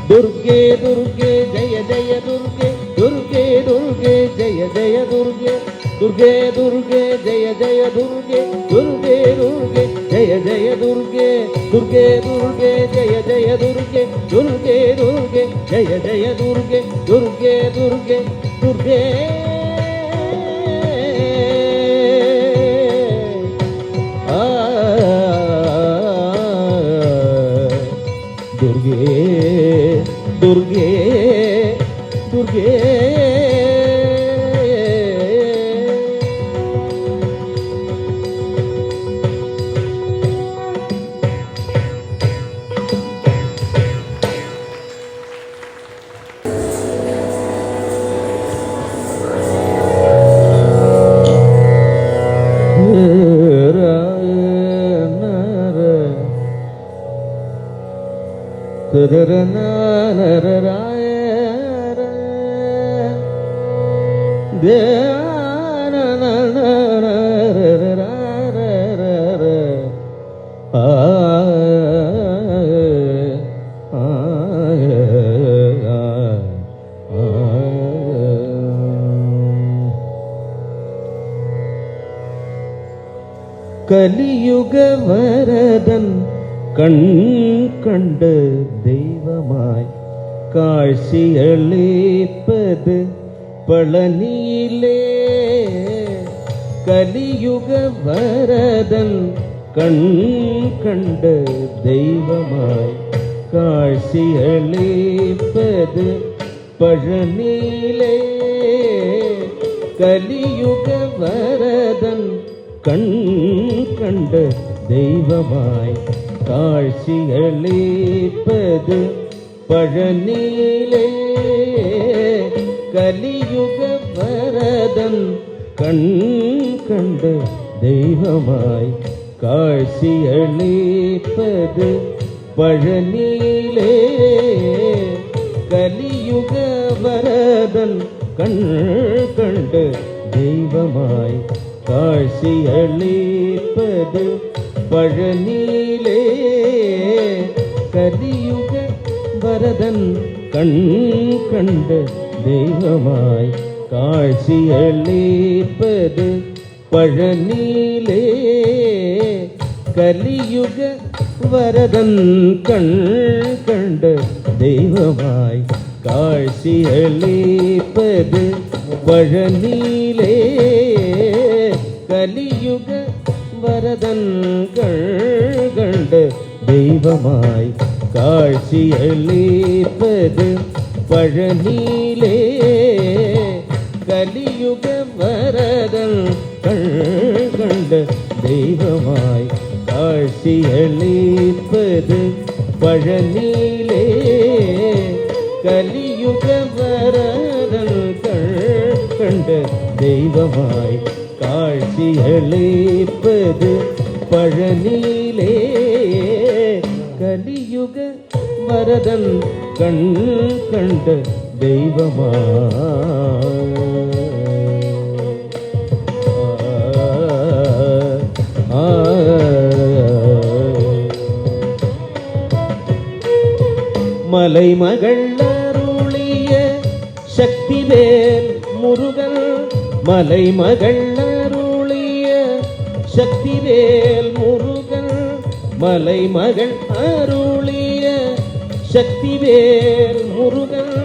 துர்கே துர்கே ஜெய ஜெய துர்கே. துர்கே துர்கே ஜெய ஜெய துர்கே. துர்கே துர்கே ஜெய ஜெய துர்கே. துர்கே துர்கே ஜெய ஜெய துர்கே. துர்கே துர்கே ஜெய ஜெய துர்கே. துர்கே துர்கே ஜெய ஜெய துர்கே. துர்கே துர்கே துர்கே. துர்கே துர்கே துர்கே. கலியுக வரதன் கண் கண்ட தெய்வமாய் காட்சியளிப்பது பழனியிலே. கலியுக வரதன் கண் கண்ட தெய்வமாய் காட்சியளிப்பது பழனியிலே. கலியுக வரதன் கண் கண்ட தெய்வமாய் காட்சியளிப்பது பழனியிலே. கலியுக வரதன் கண் கண்ட தெய்வமாய் காட்சியளிப்பது பழனியிலே. கலியுக வரதன் கண் கண்ட தெய்வமாய் காட்சியளிப்பது பழனியிலே. கலியுக வரதன் கண் கண்ட தெய்வமாய் காட்சியளிப்பது பழனியிலே. கலியுக வரதன் கண் கண்ட தெய்வமாய் காட்சியளிப்பது பழனியிலே கலியுக வரதன் கண்டு தெய்வமாய் காட்சியளிப்பது பழனியிலே கலியுக வரதன் கண்டு தெய்வமாய் காட்சியளிப்பது பழனியிலே கலியுக வரதன் கண்டு தெய்வமாய் காட்சியளிப்பது பழனியிலே கலியுக வரதன் கண்ட மலைமகள் அருளிய சக்திவேல் முருகன் மலைமகள் அருளிய சக்திவேல் முருகன் மலைமகள் அருளிய சக்திவேல் முருகன்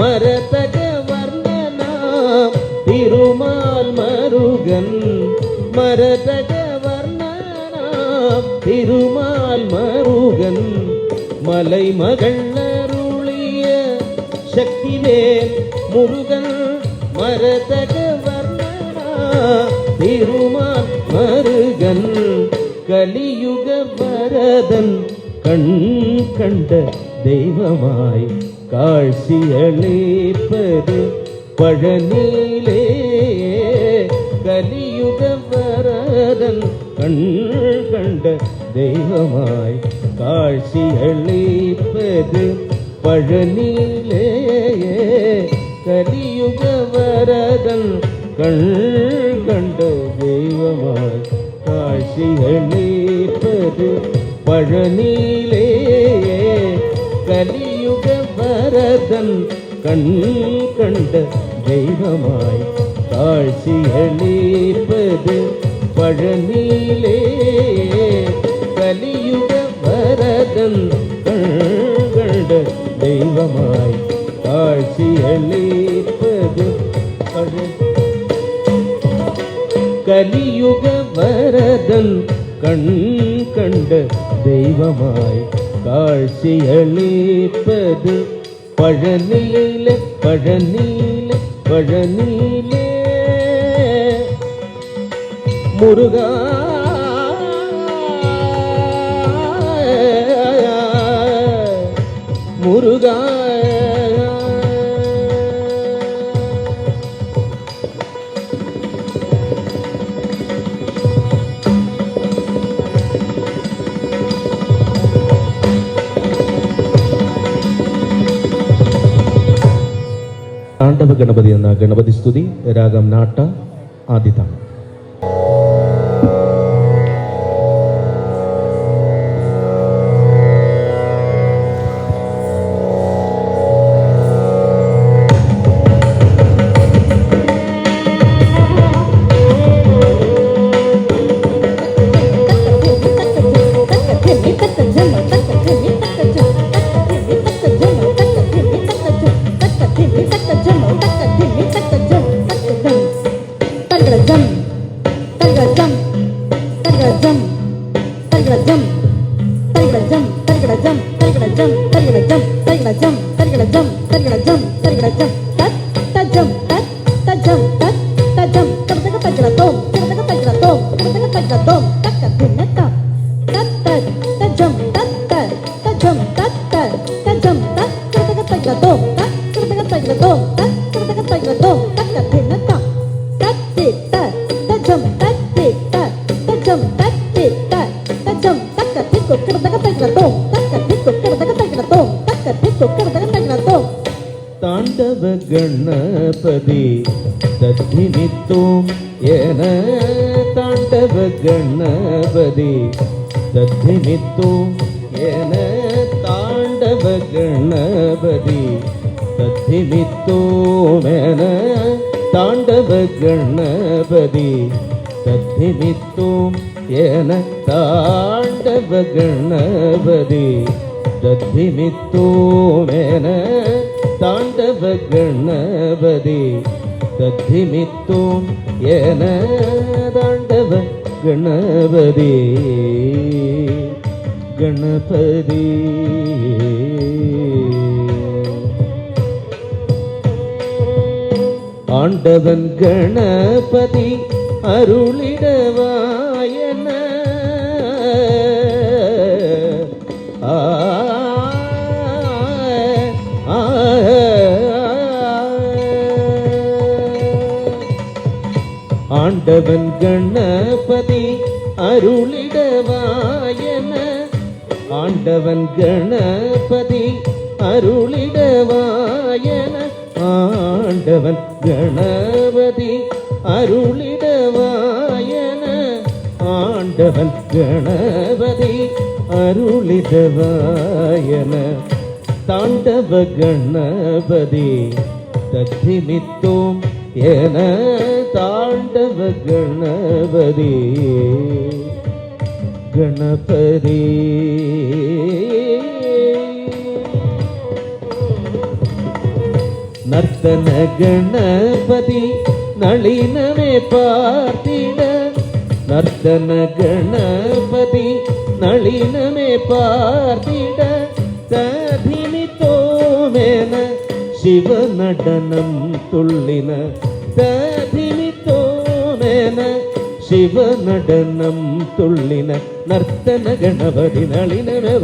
மரதக வர்ணனாம் திருமால் மருகன் மரதக வர்ணனாம் திருமால் மருகன் மலைமகள் அருளிய சக்திவேல் முருகன் மரதக வர்ணனா திருமால் மருகன் கலியுக வரதன் கண்ட தெய்வமாய் காட்சியளிப்பது பழனியிலே கலியுக வரதன் கண்ட தெய்வமாய் காட்சியளிப்பது பழனியிலே கலியுக வரதன் கண்ட தெய்வமாய் காட்சியளிப்பது பழனியிலே கலியுக வரதன் கண்ட தெய்வமாய் காட்சியளிப்பது பழனியிலே கலியுக வரதன் கண்ட தெய்வமாய் காட்சியளிப்பது கலியுக வரதன் கண்ட தெய்வமாய் காட்சியளிப்பது பழனியிலே பழனியிலே பழனியிலே முருகா முருகா ತಾಂಡವ ಗಣಪತಿ ಎನ್ನ ಗಣಪತಿ ಸ್ತುತಿ ರಾಗಂ ನಾಟ ಆದಿತಾಳ. ತಾಂಡವ ಗಣಪತಿ ತದ್ಧಿನಿತ್ತೋಂ ಏನ ತಾಂಡವ ಗಣಪತಿ ತದ್ಧಿನಿತ್ತೋಂ ಏನ ತಾಂಡವ ಗಣಪತಿ ತದ್ಧಿನಿತ್ತೋಂ ಏನ ತಾಂಡವ ಗಣಪತಿ ತದ್ಧಿನಿತ್ತೋಂ ಏನ ತಾಂಡವ ಗಣಪತಿ ತದ್ಧಿನಿತ್ತೋಂ ಏನ ತಾಂಡವ ಗಣಪತಿ തദ്ധിമിത്തോം യേന താണ്ഡവ ഗണപതി ഗണപതി. ஆண்டவன் கணபதி அருளிடவாயன ஆண்டவன் கணபதி அருளிடவாயன ஆண்டவன் கணபதி அருளிடவாயன ஆண்டவன் கணபதி அருளிடவாயன ஆண்டவன் கணபதி அருளிடவாயன தாண்டவ கணபதி தத்திமித்தோம் என தாண்டவ கணபதி கணபதி. நர்த்தன கணபதி நளினமே பார்த்திட நர்த்தன கணபதி நளினமே பார்த்திட ததிமித்தோமென சிவ நடனம் துள்ளின ததிமித்தோமென சிவ நடனம் துள்ளின நர்த்தன கணபதி நளினமே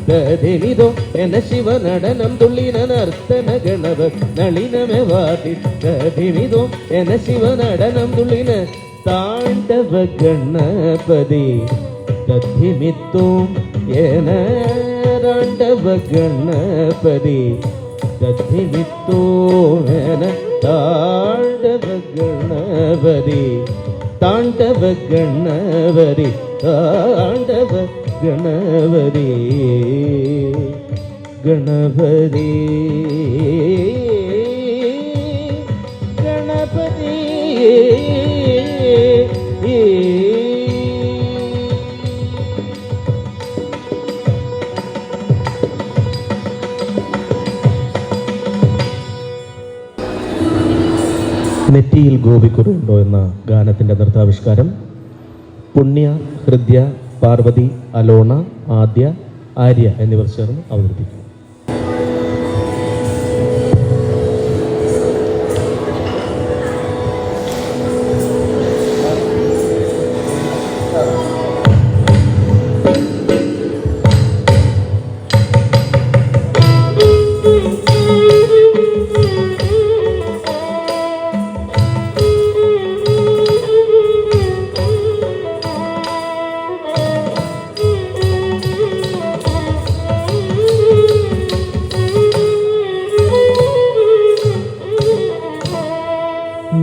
ததிமிதோ என சிவ நடனம் துள்ளின நர்த்தன கணபதி நளினமே வாதி ததிமிதோ என சிவ நடனம் துள்ளின தாண்டவ கணபதி தத்திமித்தோம் என தாண்டவ கணபதி தத்திமித்தோம் என தாண்டவ கணபதி தாண்டவ கணபதி தாண்டவ கணபதி கணபதி கணபதி. നെറ്റിയിൽ ഗോപിക്കുറുണ്ടോ എന്ന ഗാനത്തിൻ്റെ നൃത്താവിഷ്കാരം പുണ്യ, ഹൃദ്യ, പാർവതി, അലോണ, ആദ്യ, ആര്യ എന്നിവർ ചേർന്ന് അവതരിപ്പിക്കും.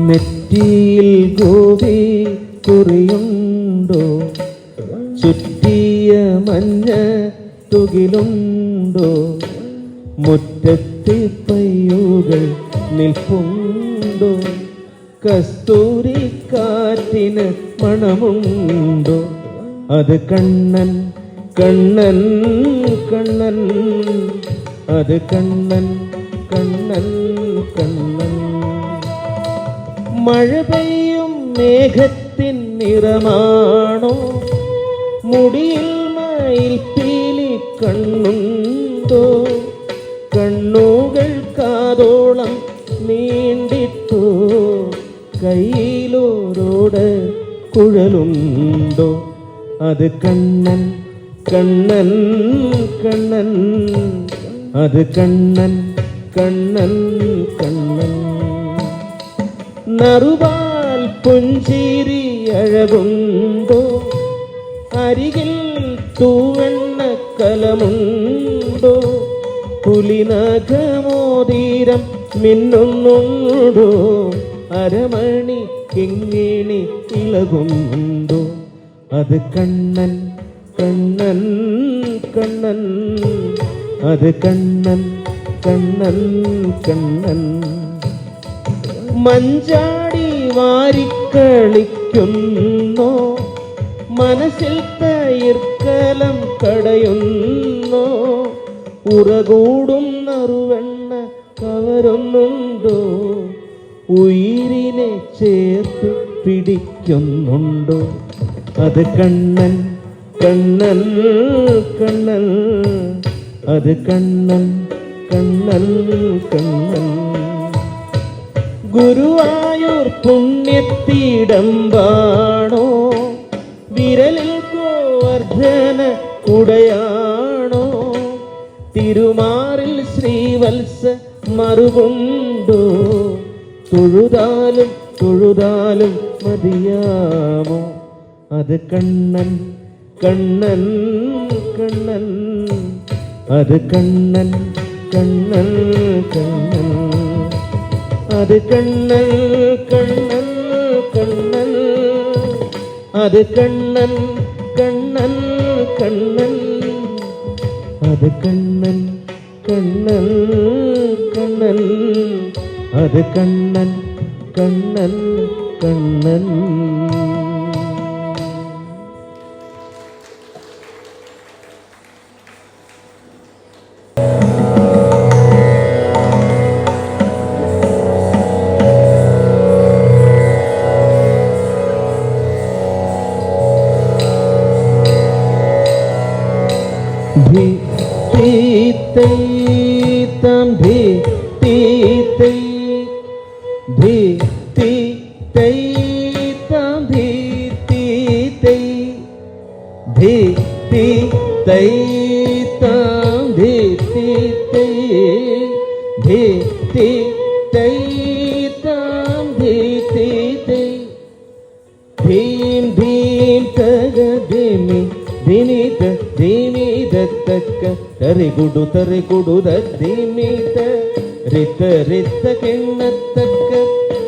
നെറ്റിയിൽ ഗോപി കുറിയുണ്ടോ ചുറ്റിയ മഞ്ഞ തുകിലുണ്ടോ മുറ്റത്തെ പയ്യുകൾ നിൽപ്പുണ്ടോ കസ്തൂരി കാറ്റിന് മണമുണ്ടോ അത് കണ്ണൻ കണ്ണൻ കണ്ണൻ അത് കണ്ണൻ കണ്ണൻ കണ്ണൻ. മഴ പെയ്യും മേഘത്തിൻ നിറമാണോ മുടിയിൽ മയിൽ പീലി കണ്ണുണ്ടോ കണ്ണുകൾ കാതോളം നീണ്ടിട്ടോ കയ്യിലോരോട് കുഴലുണ്ടോ അത് കണ്ണൻ കണ്ണൻ കണ്ണൻ അത് കണ്ണൻ കണ്ണൻ കണ്ണൻ. നറുവാൽ പുഞ്ചിരി അഴകുണ്ടോ അരികിൽ തൂവെണ്ണ കലമുണ്ടോ പുലിനഖമോതിരം മിന്നുന്നുണ്ടോ അരമണി കിങ്ങിണി ഇളകുന്നുണ്ടോ അത് കണ്ണൻ കണ്ണൻ കണ്ണൻ അത് കണ്ണൻ കണ്ണൻ കണ്ണൻ. മഞ്ചാടി വാരിക്കളിക്കുന്നോ മനസ്സിൽ തയിർക്കലം കടയുന്നോ ഉറകൂടും നറുവെണ്ണ കവരുന്നുണ്ടോ ഉയിരിനെ ചേർത്തു പിടിക്കുന്നുണ്ടോ? അത് കണ്ണൻ കണ്ണൻ കണ്ണൻ, അത് കണ്ണൻ കണ്ണൻ കണ്ണൻ. ഗുരുവായൂർ പുണ്യത്തീടമ്പാണോ? വിരലിൽ ഗോവർദ്ധന കുടയാണോ? തിരുമാറിൽ ശ്രീവത്സ മറുകൊണ്ടോ? തൊഴുതാലും തൊഴുതാലും മതിയാമോ? അത് കണ്ണൻ കണ്ണൻ കണ്ണൻ, അത് കണ്ണൻ കണ്ണൻ കണ്ണൻ, അത് കണ്ണൻ കണ്ണൻ കണ്ണൻ, അത് കണ്ണൻ കണ്ണൻ കണ്ണൻ, അത് കണ്ണൻ കണ്ണൻ കണ്ണൻ, അത് കണ്ണൻ കണ്ണൻ കണ്ണൻ. ഭീം ഭീം തക ധിമി ധിനിത ധിമിത തക്ക തരികുಡು തരികുಡು ധിമിത രിത രിത കിണ്ണത്തക്ക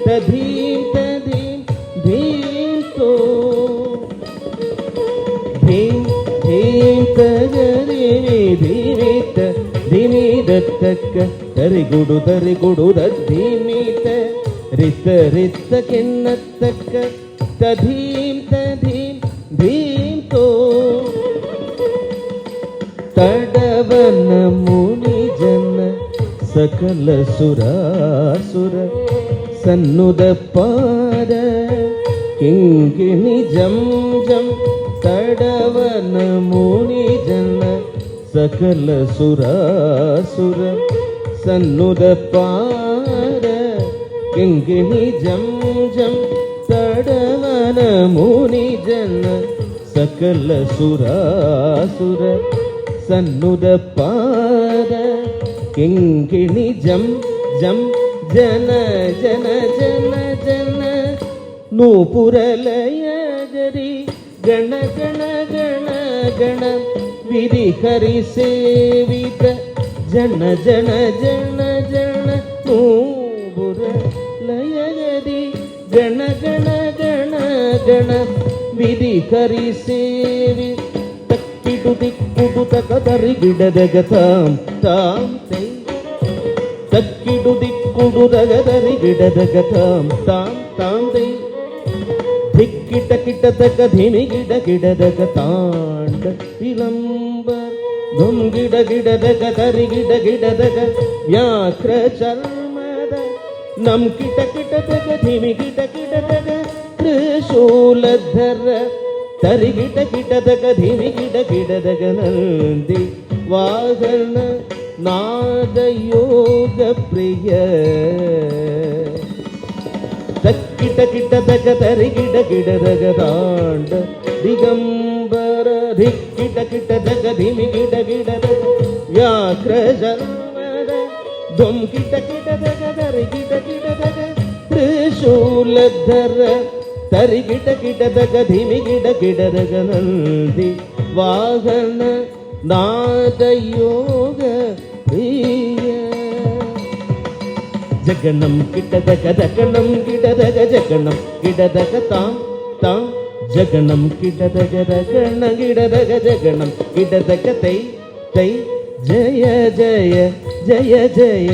തധീം തധീം ഭീം തോ ഭീം ഭീം തക ധിമി ധിമിത ധിനിത തക്ക തരികുಡು തരികുಡು ധിമിത രിത രിത കിണ്ണത്തക്ക തധീം തധീം ഭീം തോ. തടവന മുനിജന സകല സുരാസുര സന്നുദ പാര കിങ്കിണി ജം ജം. തടവന മുനിജന സകല സുരാസുര സന്നുദ പാര കിങ്കിണി ജം ജം. തടവന മുനിജന സകല സുരാസുര സന്നുദ പാര കിങ്കിണി ജം ജം. ജന ജന ജന ജന നൂപുരലയ ജരി ഗണ ഗണ ഗണ ഗണ വിധി ഹരി സേവിത ജന ജന ജന ജന നൂപുരലയ ജരി ഗണ ഗണ ഗണ ഗണ വിധി ഹരി സേവി. തക്കിടു ദിക്കുടു തക തരി ഗിടദഗ താം താം തൈ. തക്കിടു ദിക്കുടു തക തരി ഗിടദഗ താം താം താം തൈ. ധിക്കിട കിട തക ധിമി ഗിട ഗിടദഗ താണ്ഡ വിളംബർ ധും ഗിട ഗിടദഗ തരി ഗിട ഗിടദഗ വ്യാഘ്ര ചർമദ നം കിട കിട തക ധിമി ഗിട ഗിടദഗ ത്രിശൂലധര തരി ഗിട ഗിടദഗ ധിമി ഗിട ഗിടദഗ നന്ദി വാഹന നാദയോഗ പ്രിയ. തക്കിട കിടദഗ തരി ഗിട ഗിടദഗ താണ്ഡ ദിഗംബര ധിക്കിട കിടദഗ ധിമി ഗിട ഗിടദഗ വ്യാഘ്ര ജന്മദ ധും കിട കിടദഗ തരി ഗിട ഗിടദഗ ത്രിശൂലധര തരി ഗിട ഗിടദഗ ധിമി ഗിട ഗിടദഗ നന്ദി വാഹന നാദയോഗ പ്രിയ. ജഗണം കിടദഗ ദഗണം കിടദഗ ജഗണം കിടദഗ താം താം. ജഗണം കിടദഗ ദഗണ കിടദഗ ജഗണം കിടദഗ തൈ തൈ. ജയ ജയ ജയ ജയ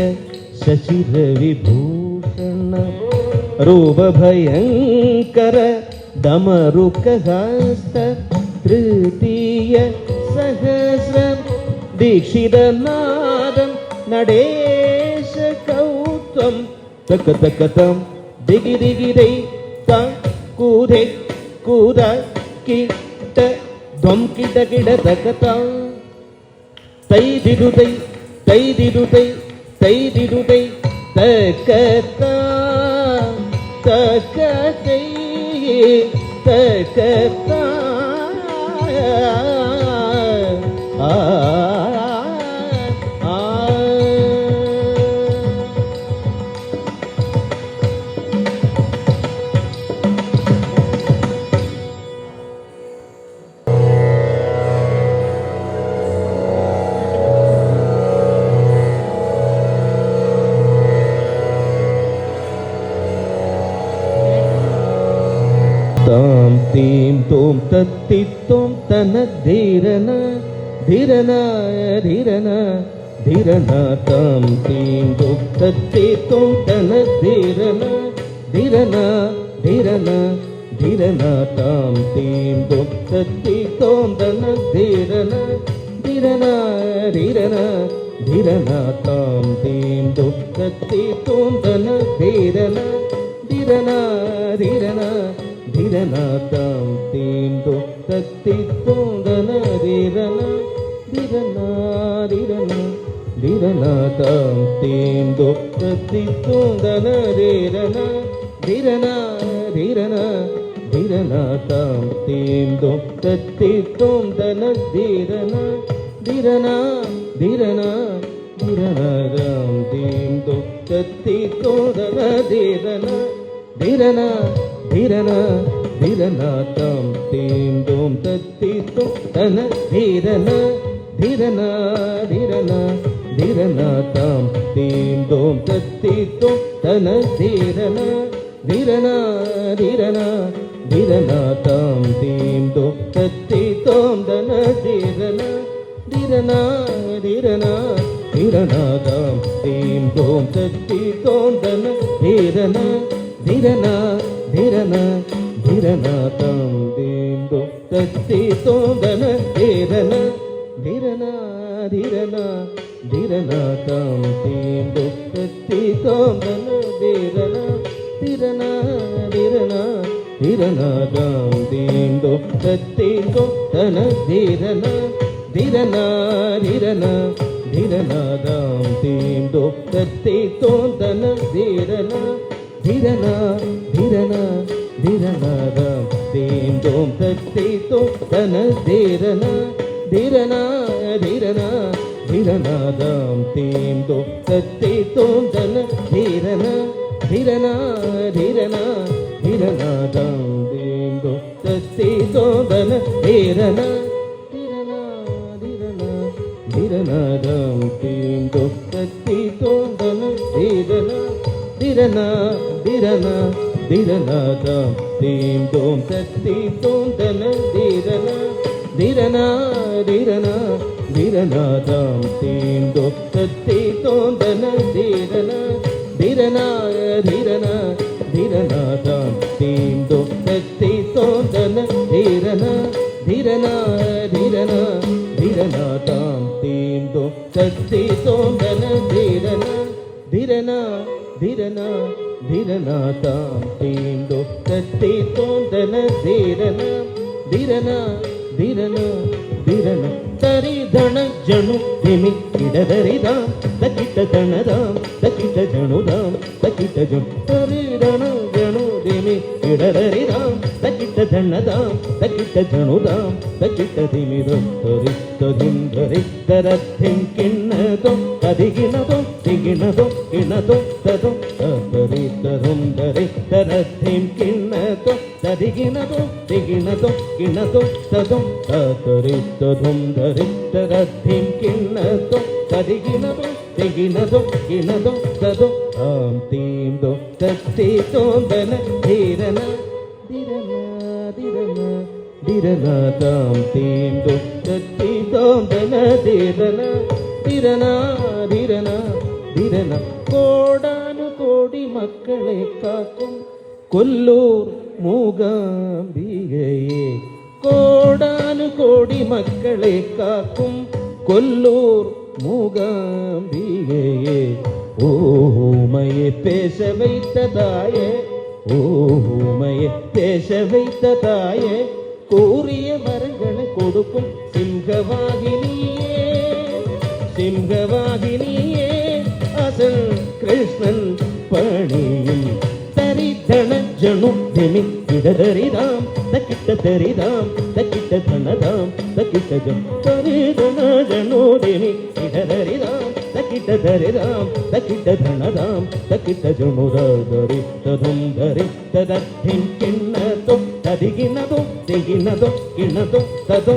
ശശിര വിഭൂഷണ ರೂಪ ಭಯಂಕರ ಡಮರುಕಹಸ್ತ ತೃತೀಯ ಸಹಸ್ರ ದೀಕ್ಷಿತ ನಾದಂ ನಡೆಶ ಕೌತ್ವಂ ತಕ ತಕ ತಂ ದಿಗಿ ದಿಗಿರೈ ತ ಕೂರೆ ಕೂರ ಕಿಟ ಧ್ವಂ ಕಿಟ ಕಿಡ ತಕತ ತೈದಿರುದೈ ತೈದಿರುದೈ ತೈದಿರುದೈ ತಕತ ತಕತೈ ತಕತ ಆ ತಾಂ ತೀಂ ತೋಂ ತತ್ತಿ ತೋಂ ತನ ಧೀರನ ಧೀರನ ಧೀರನ ಧೀರನ ತಾಂ ತೀಂ ತೋಂ ತತ್ತಿ ತೋಂ ತನ ಧೀರನ ಧೀರನ ಧೀರನ ಧೀರನ ತಾಂ ತೀಂ ತೋಂ ತತ್ತಿ ತೋಂ ತನ ಧೀರನ ಧೀರನ ಧೀರನ ಧೀರನ ತಾಂ ತೀಂ ತೋಂ ತತ್ತಿ ತೋಂ ತನ ಧೀರನ ಧೀರನ ಧೀರನ ಧೀರನ ತಾಂ ತೀಂ ತೋಂ ತತ್ತಿ ತೋಂ ತನ ಧೀರನ ಧೀರನ ಧೀರನ ಧೀರನ ತಾಂ ತೀಂ ತೋಂ ತತ್ತಿ ತೋಂ ತನ ಧೀರನ ಧೀರನ ಧೀರನ ಧೀರನ ತಾಂ ತೀಂ ತೋಂ ತತ್ತಿ ತೋಂ ತನ ಧೀರನ ಧೀರನ ಧೀರನ ಧೀರನ ತಾಂ ತೀಂ ತೋಂ ತತ್ತಿ ತೋಂ ತನ ಧೀರನ ಧೀರನ ಧೀರನ ಧೀರನ ತಾಂ ತೀಂ ತೋಂ ತತ್ತಿ ತೋಂ ತನ ಧೀರನ ಧೀರನ ಧೀರನ ಧೀರನ ತಾಂ ತೀಂ ತೋಂ ತತ್ತಿ ತೋಂ ತನ ಧೀರನ ಧೀರನ ಧೀರನ ಧೀರನ ತಾಂ ತೀಂ ತೋಂ ತತ್ತಿ ತೋಂ ತನ ಧೀರನ ಧೀರನ ಧೀರನ ಧೀರನ ತಾಂ ತೀಂ ತೋಂ ತತ್ತಿ ತೋಂ ತನ ಧೀರನ ಧೀರನ ಧೀರನ ಧೀರನ ತಾಂ ತೀಂ ತೋಂ ತತ್ತಿ ತೋಂ ತನ ಧೀರನ ಧೀರನ ಧೀರನ ಧೀರನ ತಾಂ ತೀಂ ತೋಂ ತತ್ತಿ ತೋಂ ತನ ಧೀರನ ಧೀರನ ಧೀರನ ಧೀರನ ತಾಂ ತೀಂ ತೋಂ ತತ್ತಿ ತೋಂ ತನ ಧೀರನ ಧೀರನ ಧೀರನ ಧೀರನ ತಾಂ ತೀಂ ತೋಂ ತತ್ತಿ ತೋಂ ತನ ಧೀರನ ಧೀರನ ಧೀರನ ಧೀರನ ತಾಂ ತೀಂ ತೋಂ ತತ್ತಿ ತೋಂ ತನ ಧೀರನ ಧೀರನ ಧೀರನ ಧೀರನ ತಾಂ ತೀಂ ತೋಂ ತತ್ತಿ ತೋಂ ತನ ಧೀರನ ಧೀರನ ಧೀರನ ಧೀರನ ತಾಂ ತೀಂ ತೋಂ ತತ್ತಿ ತೋಂ ತನ ಧೀರನ ಧೀರನ ಧೀರನ ಧೀರನ ತಾಂ ತೀಂ ತೋಂ ತತ್ತಿ ತೋಂ ತನ ಧೀರನ ಧೀರನ ಧೀರನ ಧೀರನ ತಾಂ ತೀಂ ತೋಂ ತತ್ತಿ ತೋಂ ತನ ಧೀರನ ಧೀರನ ಧೀರನ ಧೀರನ ತಾಂ ತೀಂ ತೋಂ ತತ್ತಿ ತೋಂ ತನ ಧೀರನ ಧೀರನ ಧೀರನ ಧೀರನ ತಾಂ ತೀಂ ತೋಂ ತತ್ತಿ ತೋಂ ತನ ಧೀರನ ಧೀರನ ಧೀರನ ಧೀರನ ತಾಂ ತೀಂ ತೋಂ ತತ್ತಿ ತೋಂ ತನ ಧೀರನ ಧೀರನ ಧೀರನ ಧೀರನ ತಾಂ ತೀಂ ತೋಂ ತತ್ತಿ ತೋಂ ತನ ಧೀರನ ಧೀರನ ಧೀರನ ಧೀರನ ತರಿ ಧಣ ಜಣು ಧಿಮಿ ಕಿಡದರಿದಾಂ ತಕಿಟ ಧಣದಾಂ ತಕಿಟ ಜಣುದಾಂ ತಕಿಟ ಜಣು ತರಿ ಧಣ ಜಣು ಧಿಮಿ ಕಿಡದರಿದಾಂ ತಕಿಟ ಧಣದಾಂ ತಕಿಟ ಜಣುದಾಂ ತಕಿಟ ಧಿಮಿದೋ ತರಿ ತದಿಂಧರಿ ತರಥಿಂ ಕಿನ್ನದೋ ತದಿಗಿನದೋ ದಿಗಿನದೋ ಕಿಣದೋ ತದೋ ತರಿ ತರುಂದರಿ ತರಥಿಂ ಕಿನ್ನದೋ ತದಿಗಿನದೋ ದಿಗಿನದೋ ಕಿಣದೋ ತದೋ ತರಿ ತರುಂದರಿ ತರಥಿಂ ಕಿನ್ನದೋ ತದಿಗಿನದೋ ದಿಗಿನದೋ ಕಿಣದೋ ತದೋ ತಾಂ ತೀಂ ತೋ ತತ್ತಿ ತೋಂ ತನ ಧೀರನ ಧೀರನ ಧೀರನ ಧೀರನ ತಾಂ ತೀಂ ತೋ ತತ್ತಿ ತೋಂ ತನ ಧೀರನ ಧೀರನ ಧೀರನ ಧೀರನ ಕೋಡಾನು ಕೋಡಿ ಮಕ್ಕಳೇ ಕಾಕುಂ ಕೊಲ್ಲೂರ್ ಮೂಗಾಂಬಿಗೆಯೇ கோடானு கோடி மக்களை காக்கும் கொல்லூர் மூகாம்பிகையே ஓமையை பேச வைத்ததாயே ஊமையே பேச வைத்த தாயே கூறிய வரங்களை கொடுக்கும் சிங்கவாகினியே சிங்கவாகினியே அசல் கிருஷ்ணன் பணியும் தரிதன ஜனு திமி இடதரிதாம் தக்கிட்ட தரிதாம் தக்கிட்ட தனதாம் தக்கிட்ட ஜம் தரிதன ஜனு திமி இடதரிதாம் தக்கிட்ட தரிதாம் தக்கிட்ட தனதாம் தக்கிட்ட ஜமுதரி ததும் தரி ததத்தின் கிண்ணதோ ததிகினதோ திகினதோ கிணதோ ததோ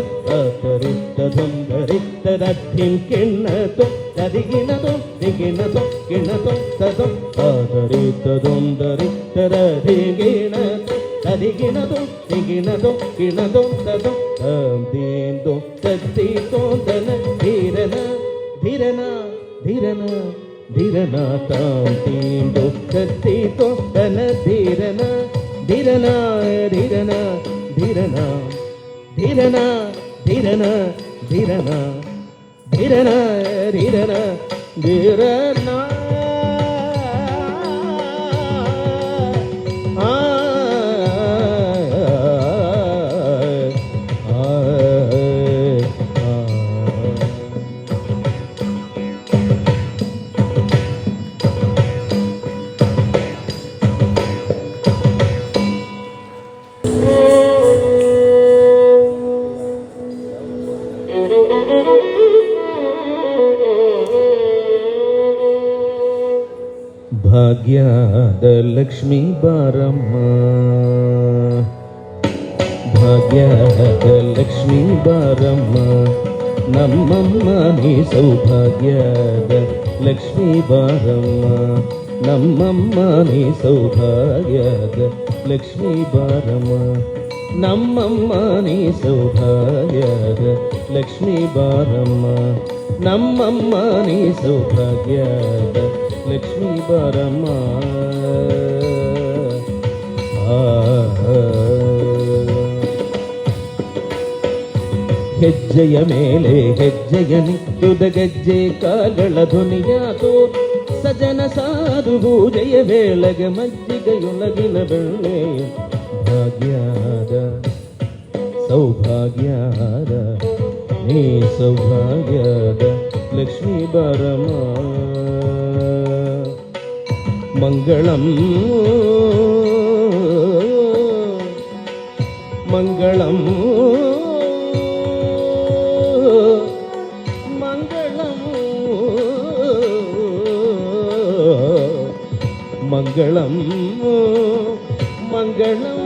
தரி ததும் தரி ததத்தின் கிண்ணதோ ததிகினதோ திகினதோ கிணதோ ததோ தரி ததும் தரி தரதிகினதோ ததிகினதோ திகினதோ கிணதோ ததோ தீந்தோ தத்தி தோந்தன தீரன ಧೀರನ ಧೀರನ ಧೀರನ ತಾಂ ತೀಂದೋ ಕತ್ತಿ ತೋಂದನ ಧೀರನ ಧೀರನ ಧೀರನ ಧೀರನ ಧೀರನ ಧೀರನ ಧೀರನ ಧೀರನ ಧೀರನ ಧೀರನ ಭಾಗ್ಯದ ಲಕ್ಷ್ಮೀ ಬಾರಮ್ಮ ಭಾಗ್ಯದ ಲಕ್ಷ್ಮೀ ಬಾರಮ್ಮ ನಮ್ಮಮ್ಮ ನೀ ಸೌಭಾಗ್ಯದ ಲಕ್ಷ್ಮೀ ಬಾರಮ್ಮ ನಮ್ಮಮ್ಮ ನೀ ಸೌಭಾಗ್ಯದ ಲಕ್ಷ್ಮೀ ಬಾರಮ್ಮ ನಮ್ಮಮ್ಮ ನೀ ಸೌಭಾಗ್ಯದ ಲಕ್ಷ್ಮೀ ಬಾರಮ್ಮ ನಮ್ಮಮ್ಮ ನೀ ಸೌಭಾಗ್ಯದ ಲಕ್ಷ್ಮೀ ಬಾರಮ್ಮ ಹೆಜ್ಜೆಯ ಮೇಲೆ ಹೆಜ್ಜೆಯ ನಿತ್ತುದ ಗೆಜ್ಜೆ ಕಾಗಳ ಧ್ವನಿಯಾತೋ ಸಜನ ಸಾಧು ಪೂಜೆಯ ವೇಳೆಗೆ ಮಜ್ಜಿಗೆಯೊಳಗಿನ ಬೆಳ್ಳೆ ಭಾಗ್ಯದ ಸೌಭಾಗ್ಯದ ನೀ ಸೌಭಾಗ್ಯದ ಲಕ್ಷ್ಮೀ ಬಾರಮ್ಮ ಮಂಗಳಂ ಮಂಗಳಂ ಮಂಗಳಂ ಮಂಗಳಂ ಮಂಗಳಂ